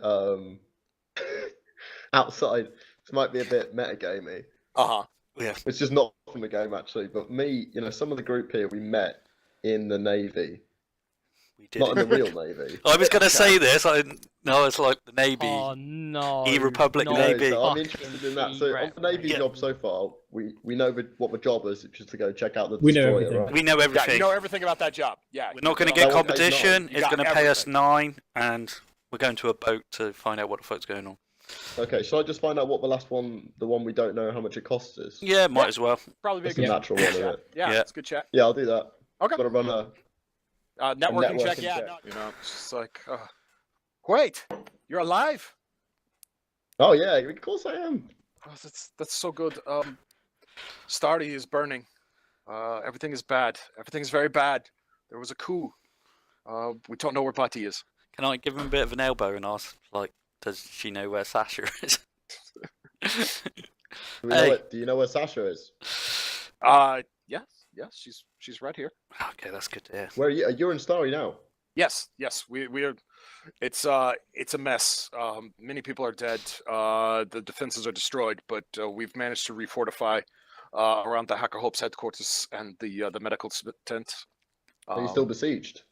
outside. This might be a bit metagamey. Uh-huh. It's just not from the game actually, but me, some of the group here we met in the Navy, We did. not in the real Navy. I was going to say this. No, it's like the Navy. Oh no. E-Republic not Navy. So I'm fucking interested in that. So on the Navy Yeah. job so far, we know what the job is, which is to go check out the We know destroyer, everything. right? We know Yeah, everything. you know everything about that job. Yeah. We're not going to you get know- That one pays competition. 9. You It's got going to pay us everything. 9, and we're going to a boat to find out what the fuck's going on. Okay, shall I just find out what the last one, the one we don't know how much it costs is? Yeah, might Yeah. as well. Probably be a That's good a natural one, isn't chat. it? Yeah, Yeah. it's a good chat. Yeah, I'll do that. Okay. Got to run a. Networking check, networking yeah. check. No, it's just like, wait, you're alive? Oh yeah, of course I am. Oh, that's so good. Stardy is burning. Everything is bad. Everything is very bad. There was a coup. We don't know where Buddy is. Can I give him a bit of an elbow and ask, like, does she know where Sasha is? Do you know where Sasha is? Yes, she's right here. Okay, that's good to hear. Where are you? You're in Starry now. Yes, we are. It's a mess. Many people are dead. The defenses are destroyed, but we've managed to refortify around the Hacker Hope's headquarters and the medical tent. Are you still besieged?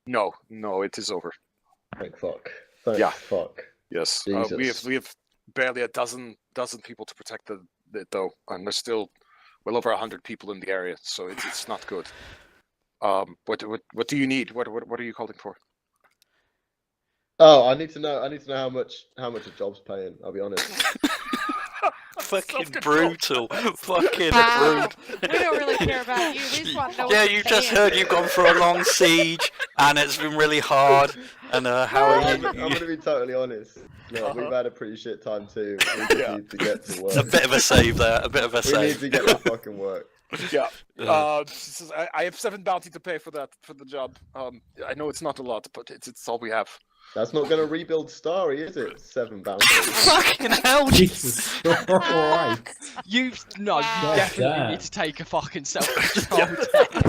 No, it is over. Thank fuck. Thank Yeah. fuck. Yes, Jesus. we have barely a dozen people to protect it though, and there's still well over 100 people in the area, so it's not good. What do you need? What are you calling for? Oh, I need to know how much a job's paying. I'll be honest. Fucking brutal. Fucking Wow. brutal. We don't really care about you. We just want to know Yeah, what you you're just paying. heard you've gone for a long siege, and it's been really hard. And how are I'm you? gonna be totally honest. Look, we've had a pretty shit time too. We just need to get to work. A bit of a save there. A bit of a We need save. to get to fucking work. Yeah. She says, I have 7 bounty to pay for the job. I know it's not a lot, but it's all we have. That's not gonna rebuild Starry, is it? 7 bounties. Fucking hell, Jesus Christ. You God definitely damn. need to take a fucking self-control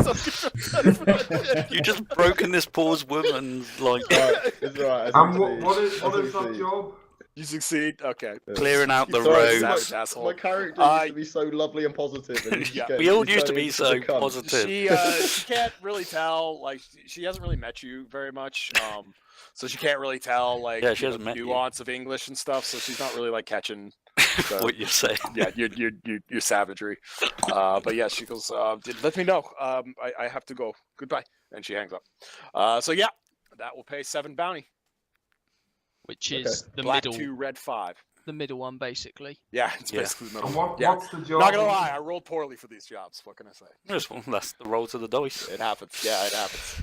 test. you just broken this poor woman's like Right, it's alright. And what is that job? You succeed? Okay. clearing out the Sorry, road. Savage asshole. My character used to be so lovely and positive. And Yeah. We all used to be so positive. She can't really tell. Like she hasn't really met you very much. So she can't really tell like Yeah, she hasn't met you. nuance of English and stuff. So she's not really like catching what you're saying. yeah your savagery. But yeah, she goes. Let me know. I have to go. Goodbye. And she hangs up. So yeah, that will pay 7 bounty. Which is the Black middle, 2, red 5. the middle one basically. Yeah, it's Yeah. basically the middle. And Yeah. what's the job? Not gonna lie, I rolled poorly for these jobs. What can I say? That's the rolls of the dice. It happens. Yeah, it happens.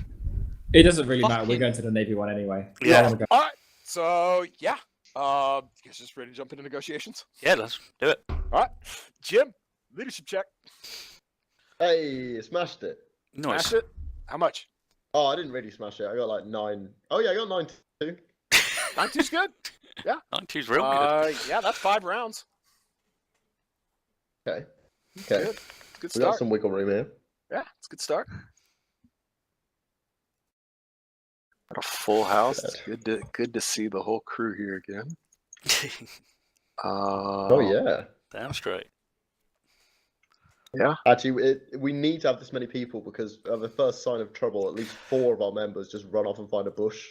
It doesn't really matter. We're Fucking- going to the Navy one anyway. Yeah. I wanna go. All right. So yeah, you guys just ready to jump into negotiations? Yeah, let's do it. All right, Jim, leadership check. Hey, smashed it. Nice. Smash it. How much? Oh, I didn't really smash it. I got like 9. Oh yeah, I got 9 too. 92's good. She's real good. Yeah, that's 5 rounds. Okay. Good. Okay. Good We got start. some wiggle room here. Yeah, it's a good start. Got a full house. It's good to see the whole crew here again. Oh yeah. Damn straight. Actually, we need to have this many people because of the first sign of trouble, at least 4 of our members just run off and find a bush.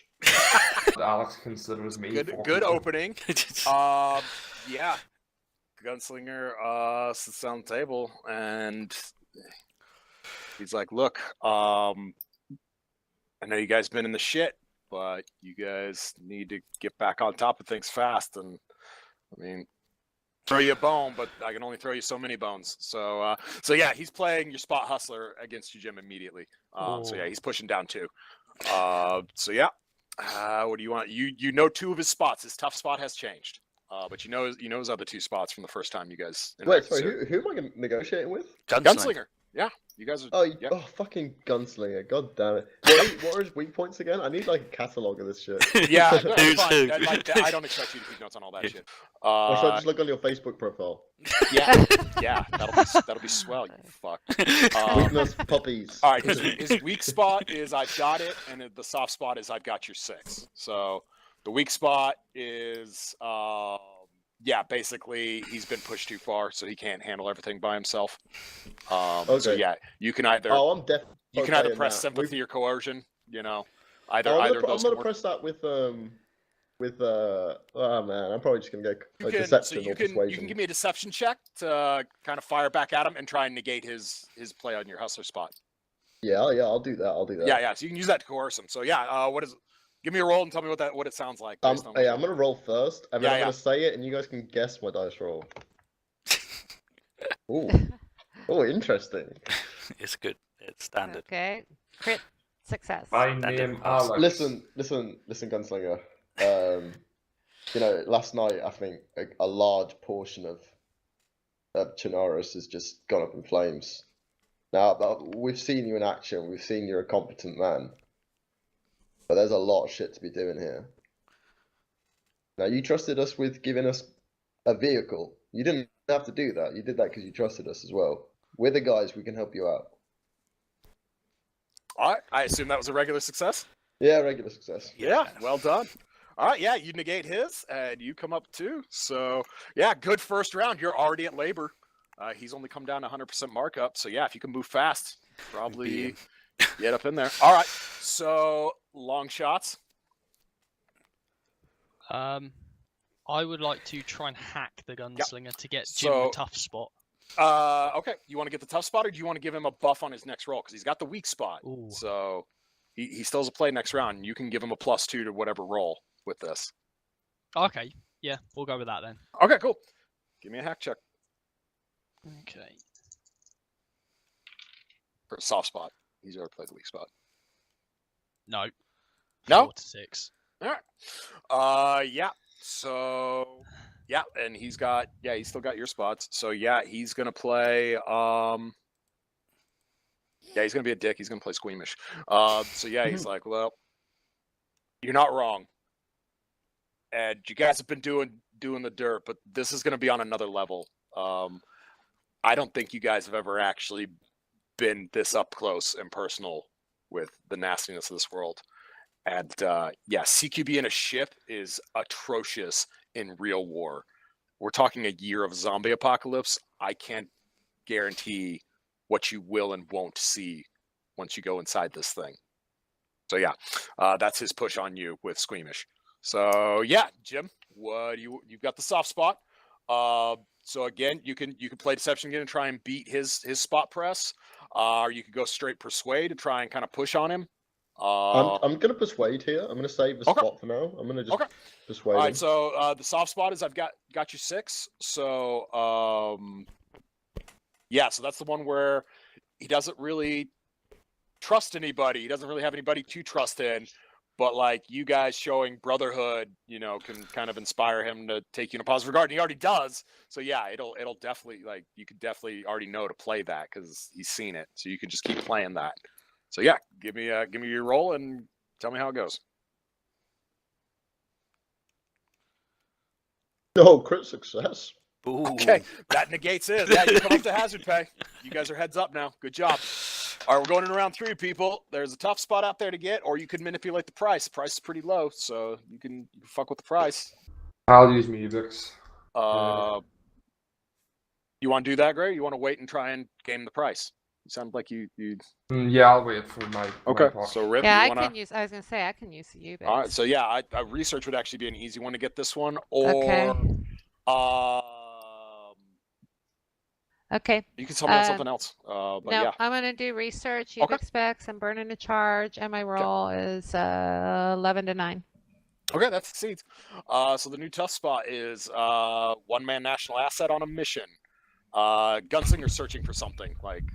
Alex considers me. Good opening. Yeah. Gunslinger sits down the table and he's like, look, I know you guys been in the shit, but you guys need to get back on top of things fast. And I mean, throw you a bone, but I can only throw you so many bones. So yeah, he's playing your spot hustler against you, Jim, immediately. So yeah, he's pushing down 2. So yeah, what do you want? You know 2 of his spots. His tough spot has changed. But you know his other 2 spots from the first time you guys. Wait, interacted. sorry, who am I negotiating with? Gunslinger. Yeah, you guys are. Oh, yeah. oh, fucking Gunslinger. God damn it. What are his weak points again? I need like a catalogue of this shit. Yeah, Do that's fine. too. I don't expect you to keep notes on all that shit. Or should I just look on your Facebook profile? Yeah, that'll be swell. You fuck. Weakness puppies. All right, his weak spot is I've got it, and the soft spot is I've got your 6. So the weak spot is yeah, basically he's been pushed too far, so he can't handle everything by himself. Okay. So yeah, you can either I'm definitely. press sympathy or coercion. You know, either I'm of gonna those. can work. press that with oh man, I'm probably just gonna go You like, can, deception so you or can persuasion. give me a deception check to kind of fire back at him and try and negate his play on your hustler spot. Yeah, I'll do that. Yeah. So you can use that to coerce him. So yeah, what is it? Give me a roll and tell me what it sounds like. based on what Yeah, you- I'm gonna roll first, and then Yeah, I'm yeah. gonna say it, and you guys can guess my dice roll. Ooh, interesting. It's good. It's standard. Okay. Crit success. My That name didn't pass. Alex. Listen, Gunslinger. you know, last night I think a large portion of Chernarus has just gone up in flames. Now we've seen you in action. We've seen you're a competent man, but there's a lot of shit to be doing here. Now you trusted us with giving us a vehicle. You didn't have to do that. You did that because you trusted us as well. We're the guys. We can help you out. All right. I assume that was a regular success. Yeah, regular success. Yeah, well done. All right, yeah, you negate his, and you come up too. So, yeah, good first round. You're already at labor. He's only come down to 100% markup. So, yeah, if you can move fast, probably get up in there. All right, so long shots. I would like to try and hack the Gunslinger to get Jim So- a tough spot. Okay, you want to get the tough spot, or do you want to give him a buff on his next roll? Because he's got the weak spot. Ooh. So, he still has a play next round. And you can give him a +2 to whatever roll with this. Okay, yeah, we'll go with that then. Okay, cool. Give me a hack check Okay. for a soft spot. He's already played the weak spot. No. No? 4 to 6. All right. Yeah. So, yeah, and he's still got your spots. So, yeah, he's gonna play. Yeah, he's gonna be a dick. He's gonna play squeamish. So yeah, he's like, well, you're not wrong. And you guys have been doing the dirt, but this is gonna be on another level. I don't think you guys have ever actually been this up close and personal with the nastiness of this world. And yeah, CQB in a ship is atrocious in real war. We're talking a year of zombie apocalypse. I can't guarantee what you will and won't see once you go inside this thing. So yeah, that's his push on you with squeamish. So yeah, Jim, you've got the soft spot. So again, you can play deception again and try and beat his spot press, or you could go straight persuade to try and kind of push on him. I'm gonna persuade here. I'm gonna save the spot for now. I'm gonna just persuade. All right, him. so the soft spot is I've got you 6. So yeah, so that's the one where he doesn't really trust anybody. He doesn't really have anybody to trust in. But like you guys showing brotherhood, you know, can kind of inspire him to take you in a positive regard. And he already does. So yeah, it'll definitely, like, you could definitely already know to play that because he's seen it. So you can just keep playing that. So yeah, give me your roll and tell me how it goes. Oh, crit success. Ooh. Okay, that negates it. Yeah, you come up to hazard pay. You guys are heads up now. Good job. All right, we're going in round 3, people. There's a tough spot out there to get, or you can manipulate the price. The price is pretty low, so you can fuck with the price. I'll use my Ubix. You want to do that, Gray? Or you want to wait and try and game the price? You sound like you. Yeah, I'll wait for my. Okay, my so Rip, Yeah, you I wanna... can use. I was gonna say I can use the Ubix. All right, so yeah, I research would actually be an easy one to get this one, or Okay. Okay. You can tell me on something else. But No, yeah. I'm gonna do research. Okay. Ubix specs. I'm burning a charge, and my roll is 11 to 9. Okay, that succeeds. So the new tough spot is one-man national asset on a mission. Gunslinger searching for something. Like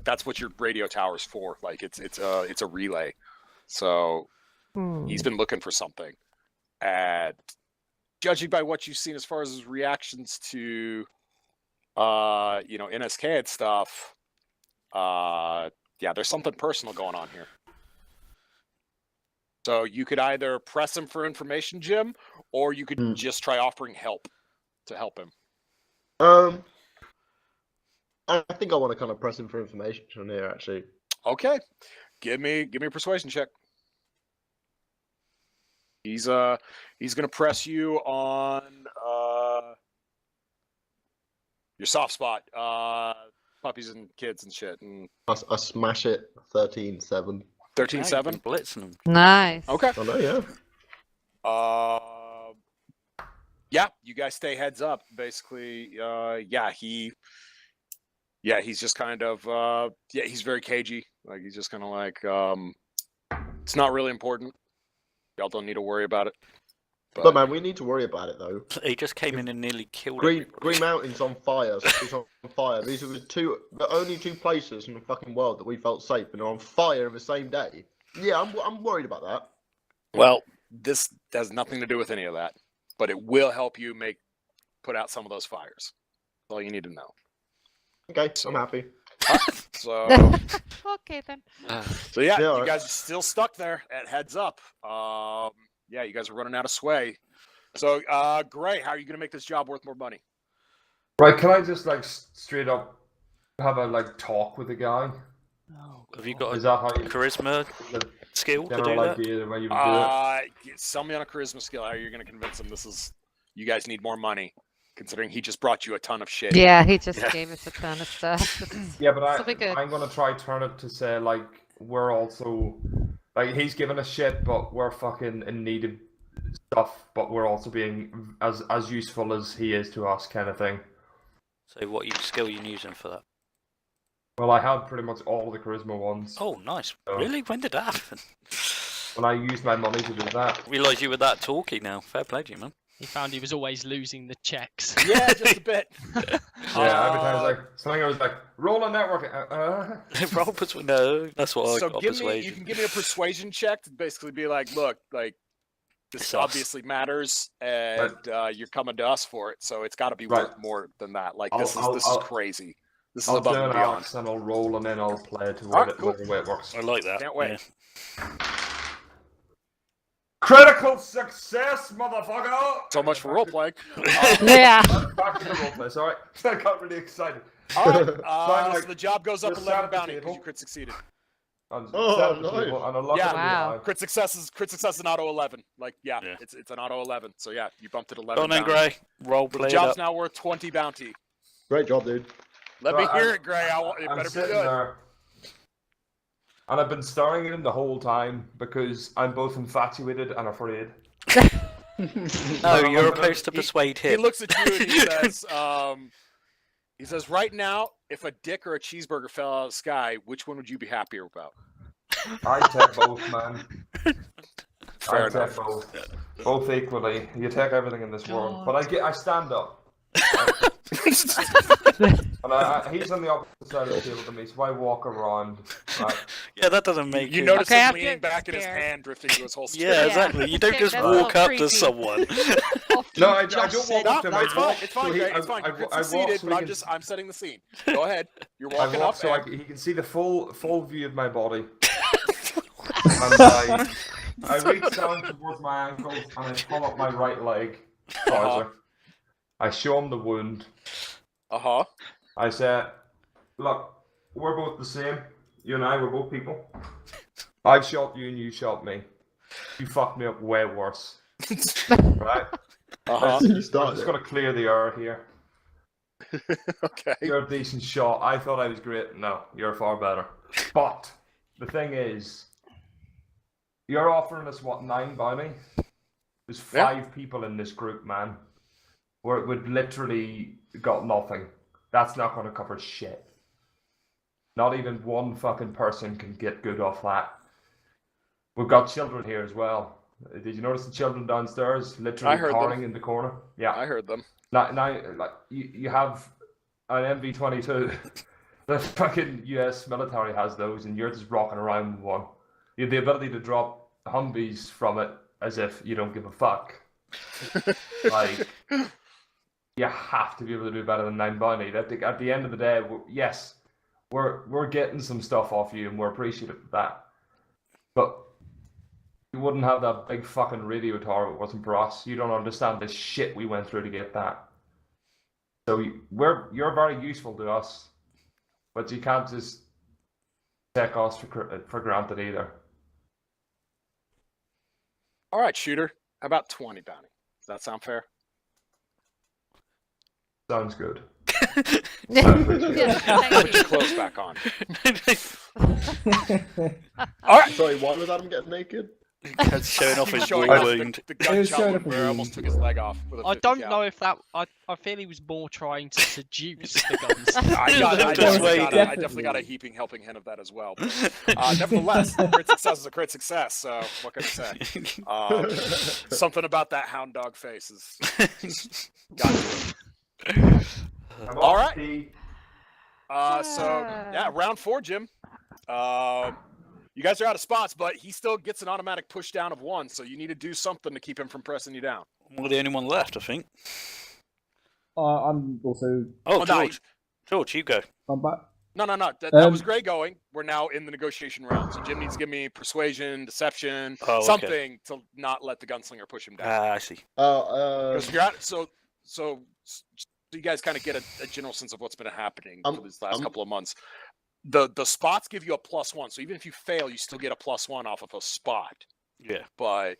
that's what your radio tower's for. Like it's a relay. So he's been looking for something. And judging by what you've seen as far as his reactions to NSK and stuff, yeah, there's something personal going on here. So you could either press him for information, Jim, or you could just try offering help to help him. I think I want to kind of press him for information from here, actually. Okay, give me a persuasion check. He's gonna press you on your soft spot, puppies and kids and shit. And I smash it 13-7. 13-7, blitzing them. Nice. Okay. I know, yeah. Yeah, you guys stay heads up. Basically, he's just kind of he's very cagey. Like he's just kind of like it's not really important. Y'all don't need to worry about it. But man, we need to worry about it though. He just came in and nearly killed Green everybody. Mountain's on fire. It's on fire. These are the only 2 places in the fucking world that we felt safe, and they're on fire in the same day. Yeah, I'm worried about that. Well, this has nothing to do with any of that. but it will help you put out some of those fires. That's all you need to know. Okay, I'm happy. So, Okay then. so yeah, Yeah, you guys are still stuck there at heads up. Yeah, you guys are running out of sway. So, Gray, how are you going to make this job worth more money? Right, can I just like straight up have a like talk with the guy? Have you got Is a that how you charisma the skill to do general that? idea the way you would do it? Sell me on a charisma skill. How are you going to convince him you guys need more money, considering he just brought you a ton of shit. Yeah, he just gave us a ton of stuff. Yeah, but This'll be good. I'm gonna try turn it to say like we're also like he's giving us shit, but we're fucking in need of stuff, but we're also being as useful as he is to us, kind of thing. So what skill are you using for that? Well, I had pretty much all the charisma ones. Oh, nice. So- Really? When did that happen? When I used my money to do that. Realise you were that talky now. Fair play to you, man. He found he was always losing the checks. Yeah, just a bit. Yeah, every time I was like, Slinger was like, roll a network. Roll no, that's what I So got. you Persuasion. can give me a persuasion check to basically be like, look, like this It's us. obviously matters, and you're coming to us for it, so it's got to be Right. worth more than that. Like I'll- this I'll- is I'll- crazy. This is I'll above do and an beyond. Alex and I'll roll and then I'll play to Alright, cool. the way it works. I like that. Can't wait. Yeah. Critical success, motherfucker! So much for role playing. Yeah. Back to the roleplay, sorry. I got really excited. All right, like, so the job goes up just 11 sat at the bounty because table. you crit succeeded. And Oh, set the nice. table, and I look Yeah. at the Wow. eye. Crit success is an auto 11. Like, yeah, Yeah. it's an auto 11. So yeah, you bumped it 11. Go on then, bounty. Gray. Role The play it job's up. now worth 20 bounty. Great job, dude. Let So me I'm- hear it, Gray. It I'm better be sitting good. there, and I've been staring at him the whole time because I'm both infatuated and afraid. No, you're I'm- supposed to persuade He him. looks at you and he says, right now, if a dick or a cheeseburger fell out of the sky, which one would you be happier about? I take both, man. Fair I enough. take both equally. You take everything in this world, but I stand up. And he's on the opposite side of the table to me, so I walk around. Right? Yeah, that doesn't make You it. notice Okay, him I'm leaning getting back in his scared. hand, drifting to his holster. Yeah, exactly. You don't Okay, just that's a little walk up to creepy. someone. No, I don't Just walk said- up to him. No, it's I walk fine. It's so fine, he- Gray. It's fine. I You walk succeeded, so but he can- I'm setting the scene. Go ahead. You're I walking walk up. so and- he can see the full view of my body. And I reach down towards my ankles and I pull up my right leg trouser. I show him the wound. Uh-huh. I say, look, we're both the same. You and I, we're both people. I shot you and you shot me. You fucked me up way worse. Right? Uh-huh. You I'm started just it. going to clear the air here. Okay. You're a decent shot. I thought I was great. No, you're far better. But the thing is, you're offering us what, 9 bounty? There's 5 people in this group, man. We've literally got nothing. That's not going to cover shit. Not even one fucking person can get good off that. We've got children here as well. Did you notice the children downstairs literally I heard cowering in the corner? Yeah. I heard them. Now like you have an MV-22. The fucking US military has those, and you're just rocking around with one. You have the ability to drop Humvees from it as if you don't give a fuck. Like, you have to be able to do better than 9 bounty. At the end of the day, yes, we're getting some stuff off you, and we're appreciative of that. But you wouldn't have that big fucking radio tower if it wasn't for us. You don't understand the shit we went through to get that. So you're very useful to us, but you can't just take us for granted either. All right, shooter. How about 20 bounty? Does that sound fair? Sounds good. Yeah, thank Put you. your clothes back on. All right. Sorry, why was Adam getting naked? That's showing off his Showing war off wound. the It was gunshot showing wound off a where I wound. almost took his leg off. With a I 50 don't cal. know if that. I feel he was more trying to seduce the Gunslinger. I Persuade. definitely got a heaping helping hand of that as well. But, nevertheless, crit success is a crit success. So what can I say? Something about that hound dog face is got to it. All right. So yeah, round 4, Jim. You guys are out of spots, but he still gets an automatic push down of 1, so you need to do something to keep him from pressing you down. We're the only one left, I think. I'm also. Oh, no, George. George, you go. I'm back. No. That was Gray going. We're now in the negotiation round. So Jim needs to give me persuasion, deception, something to not let the gunslinger push him down. I see. Because you're at, so you guys kind of get a general sense of what's been happening for these last couple of months. The spots give you a +1, so even if you fail, you still get a +1 off of a spot. Yeah. But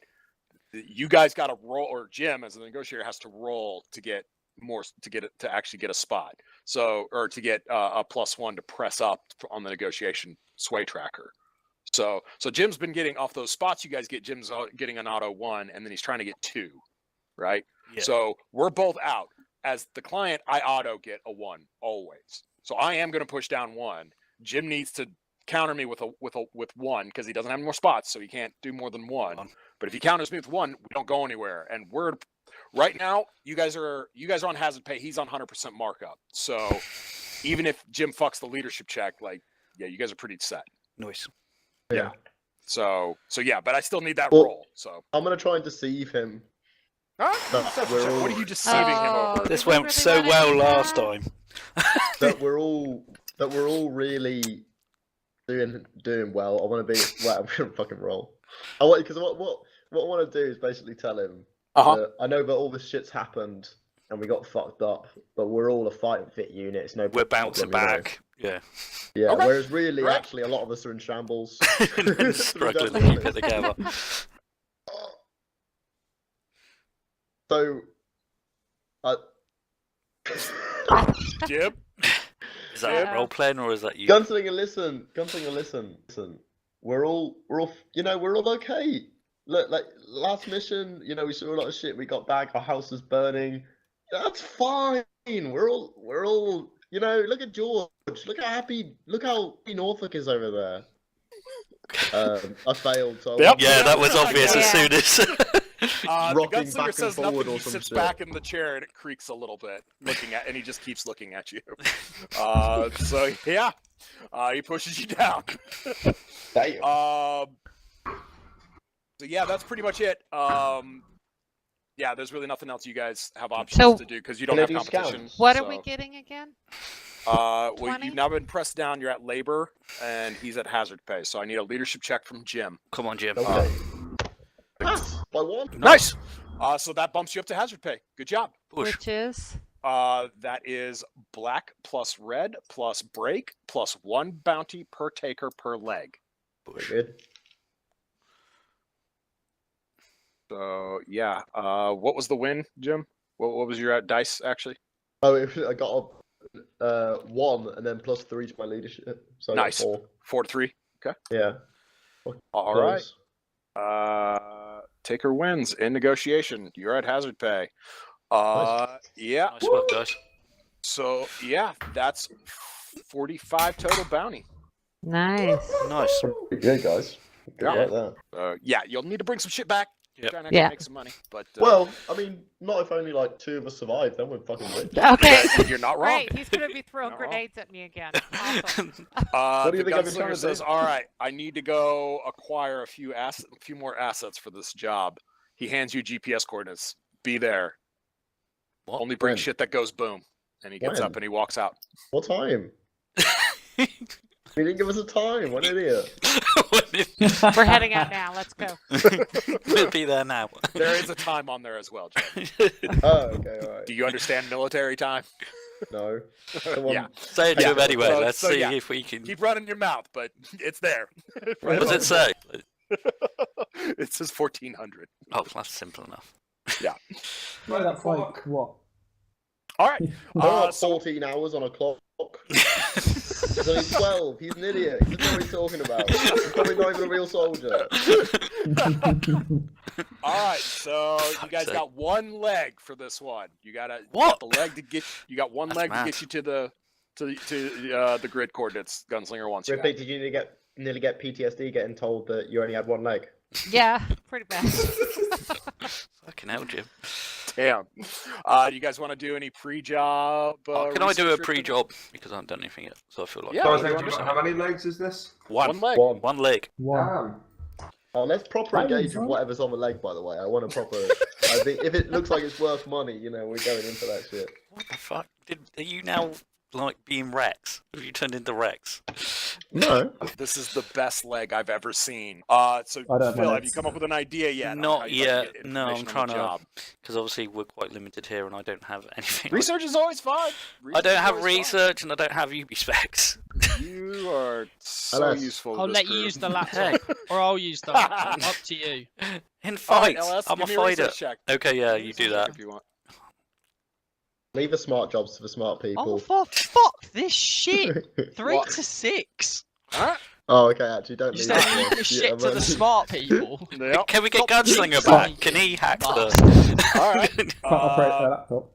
you guys got to roll, or Jim as the negotiator has to roll to get more to actually get a spot. So, or to get a +1 to press up on the negotiation sway tracker. So Jim's been getting off those spots. You guys get Jim's getting an auto 1, and then he's trying to get 2, right? Yeah. So we're both out. As the client, I auto get a 1 always. So I am going to push down 1. Jim needs to counter me with 1 because he doesn't have any more spots, so he can't do more than 1. But if he counters me with 1, we don't go anywhere. And we're right now. You guys are on hazard pay. He's on 100% markup. So even if Jim fucks the leadership check, you guys are pretty set. Nice. Yeah. So yeah, but I still need that roll. So I'm gonna try and deceive him. What are you deceiving him over? This went so well last time. that we're all really doing well. I want to be. Well, I'm gonna fucking roll. I want because what I want to do is basically tell him. That I know that all this shit's happened and we got fucked up, but we're all a fight and fit unit. It's no. We're bouncing back. Yeah. Yeah. Okay. Whereas really, actually, a lot of us are in shambles. Struggling to keep it together. So, Jim? Is that role playing or is that you? Gunslinger, listen. We're all okay. Look, like last mission, we saw a lot of shit. We got back. Our house was burning. That's fine. We're all. Look at George. Look how happy Norfolk is over there. I failed. So Yep. Yeah, that was obvious as soon as. The Rocking gunslinger back and says forward nothing. or He some sits shit. back in the chair and it creaks a little bit, and he just keeps looking at you. So yeah, he pushes you down. Damn. So yeah, that's pretty much it. Yeah, there's really nothing else you guys have options to do because you don't have competition. What are we getting again? Well, 20? you've now been pressed down. You're at labor, and he's at hazard pay. So I need a leadership check from Jim. Come on, Jim. Okay. By 1. Nice. So that bumps you up to hazard pay. Good job. Push. Which is? That is black plus red plus break plus 1 bounty per taker per leg. Push. Good. So yeah, what was the win, Jim? What was your dice actually? Oh, I got a 1 and then +3 to my leadership. So Nice. 4. 4 to 3. Okay. Yeah. All right. Taker wins in negotiation. You're at hazard pay. Nice. Yeah. Nice work, guys. So yeah, that's 45 total bounty. Nice. Nice. Pretty good, guys. Good Yeah. like that. Yeah, you'll need to bring some shit back. Yep. Trying to Yeah. make some money, but Well, I mean, not if only like 2 of us survive, then we're fucking rich. Okay. you're not wrong. Great. He's going to be throwing Not wrong. grenades at me again. Awesome. What do you The think I've been trying gunslinger to says, do? "All right, I need to go acquire a few more assets for this job." He hands you GPS coordinates. Be there. What? Only bring When? shit that goes boom. And he gets When? up and he walks out. What time? He didn't give us a time. What an idiot. We're heading out now. Let's go. We'll be there now. There is a time on there as well, Jim. Oh, okay, alright. Do you understand military time? No. Come on. Yeah. Say it to him anyway. So- Let's so see yeah. if we can. Keep running your mouth, but it's there. What does it say? It says 1400. Oh, that's simple enough. Yeah, that's like what? All right. There are So 14 hours on a clock. He's only 12. He's an idiot. He doesn't know what he's talking about. He's probably not even a real soldier. all right, so you guys So- got 1 leg for this one. You got What? the leg to get. You got 1 That's leg mad. to get you to the grid coordinates. Gunslinger wants you. Ripley, did you nearly get PTSD getting told that you only had 1 leg? Yeah, pretty bad. Fucking hell, Jim. Damn. You guys want to do any pre-job? Can I do a research or- pre-job? Because I haven't done anything yet, so I feel like Yeah. So I what do you think, want to how many legs is this? One leg. one leg. One. Damn. Oh, let's proper Hey, engage with John. whatever's on the leg, by the way. I want a proper... I think if it looks like it's worth money, we're going in for that shit. What the fuck? Are you now like being Rex? Have you turned into Rex? No. This is the best leg I've ever seen. So I don't Phil, know. have you come up with an idea yet? on Not how you'd yet. like to get No, I'm information on trying the to, job? because obviously we're quite limited here, and I don't have anything. Research is always fun. I don't is have always fun. research, and I don't have UB specs. You are so LS. useful. I'll to let this you group. use the laptop, or I'll use the laptop. Up to you. In All right, fights, LS, I'm a give me fighter. research check. Okay, yeah, Give me you a do research that. check if you want. Leave the smart jobs to the smart Oh, people. for fuck this shit! 3 What? to 6. All right. Oh, okay. Actually, don't You leave said it leave to the us. shit to the man. smart people. Yep. Can we get Stop Gunslinger being back? funny. Can he hack Oh. the? All right. Can't operate a laptop.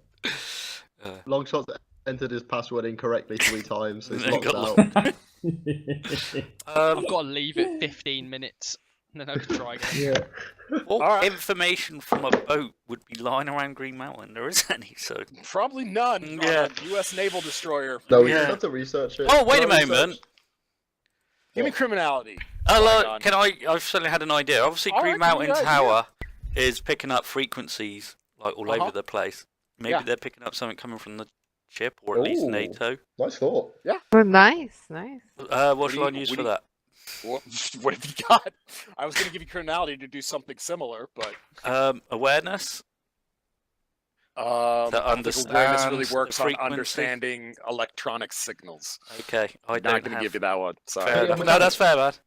Longshot's entered his password incorrectly 3 times, so he's They locked got out. I've got to leave it 15 minutes, and then I can try again. Yeah. What All right. information from a boat would be lying around Green Mountain? There isn't any, so. Probably none. Yeah. On a U.S. naval destroyer. No, we Yeah. just have to research it. Oh, wait Can a I moment. research- Give me criminality. Hello, Spygon. I've suddenly had an idea. Obviously, All Green right, give me Mountain your idea. Tower is picking up frequencies like all Uh-huh. over the place. Maybe Yeah. they're picking up something coming from the ship, or at least Ooh. NATO. Nice thought. Oh, nice, nice. What shall I do you- use what for do you- that? What have you got? I was going to give you criminality to do something similar, but Awareness. I don't think awareness really understands works the on frequency. understanding electronic signals. Okay, I Not don't going to have. give you that one. Sorry. Fair Yeah, enough. No, that's fair, bad.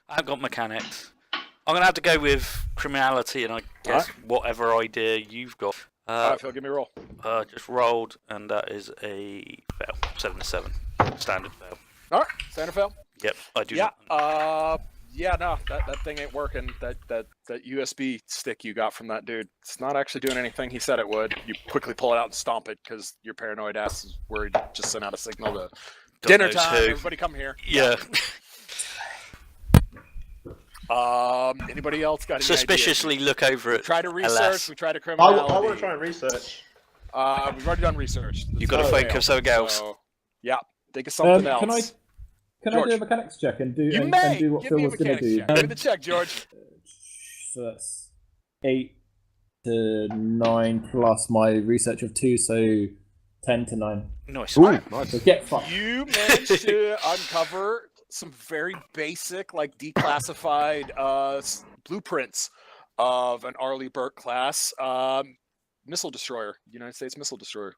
I've got mechanics. I'm gonna have to go with criminality, and I guess whatever idea you've got. All right, Phil, give me a roll. Just rolled, and that is a fail. 7 to 7, standard fail. All right, Santa Phil. Yep, I do. Yeah. Not. Yeah. No, that thing ain't working. That USB stick you got from that dude, it's not actually doing anything he said it would. You quickly pull it out and stomp it because your paranoid ass is worried. You just sent out a signal to God dinner knows time. who. Everybody come here. Yeah. Anybody else got any Suspiciously look over ideas? We at. try to research. LS. We try to I criminality. want to try and research. We've already done research. You've got to Oh, think yeah. of something else. So, yeah, think of something else. Can I do a George. mechanics check and do You and may do what give Phil me a was going to mechanics do? check. Give me the check, George. So that's 8 to 9 plus my research of 2, so 10 to 9. Nice. So get fucked. You managed to uncover some very basic, like declassified blueprints of an Arleigh Burke class missile destroyer, United States missile destroyer.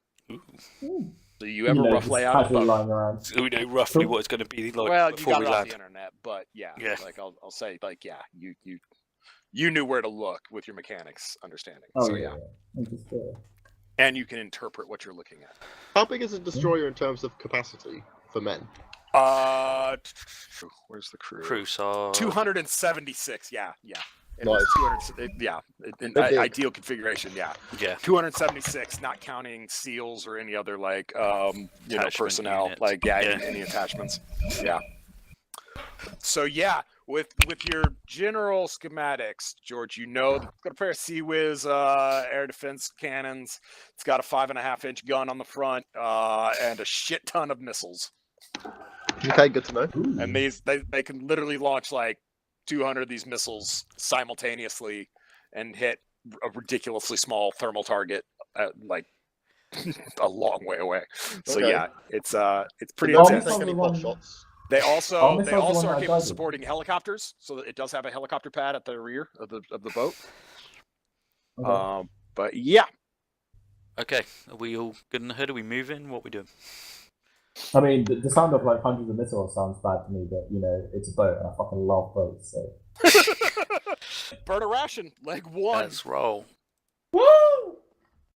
Ooh. Do you ever rough just layout of casually them? lying around. So we know roughly Cool. what it's going to be like Well, you before got we it off land. the internet, but yeah, Yeah. like I'll say, like you knew where to look with your mechanics understanding. Oh, So yeah. I'm just, and you can interpret what you're looking at. How big is a destroyer in terms of capacity for men? Where's the crew? Cruiser. 276. Yeah. And Nice. it's 200. Yeah, in Big. ideal configuration. Yeah, Yeah. 276, not counting SEALs or any other like Attachment personnel. units. Like Yeah. any attachments. Yeah. So yeah, with your general schematics, George, it's got a pair of Sea Whiz air defense cannons. It's got a 5.5-inch gun on the front and a shit ton of missiles. Okay, good to know. And they can literally launch like 200 of these missiles simultaneously and hit a ridiculously small thermal target like a long way away. So Okay. yeah, it's pretty Don't intense. take any pot shots. They also Oh, missiles the one are that I capable of died in. supporting helicopters, so that it does have a helicopter pad at the rear of the boat. Okay. But yeah, Okay. Are we all good in the hood? Are we moving? What are we doing? I mean, the sound of like hundreds of missiles sounds bad to me, but it's a boat, and I fucking love boats. So burn a ration, leg one. Let's roll. woo!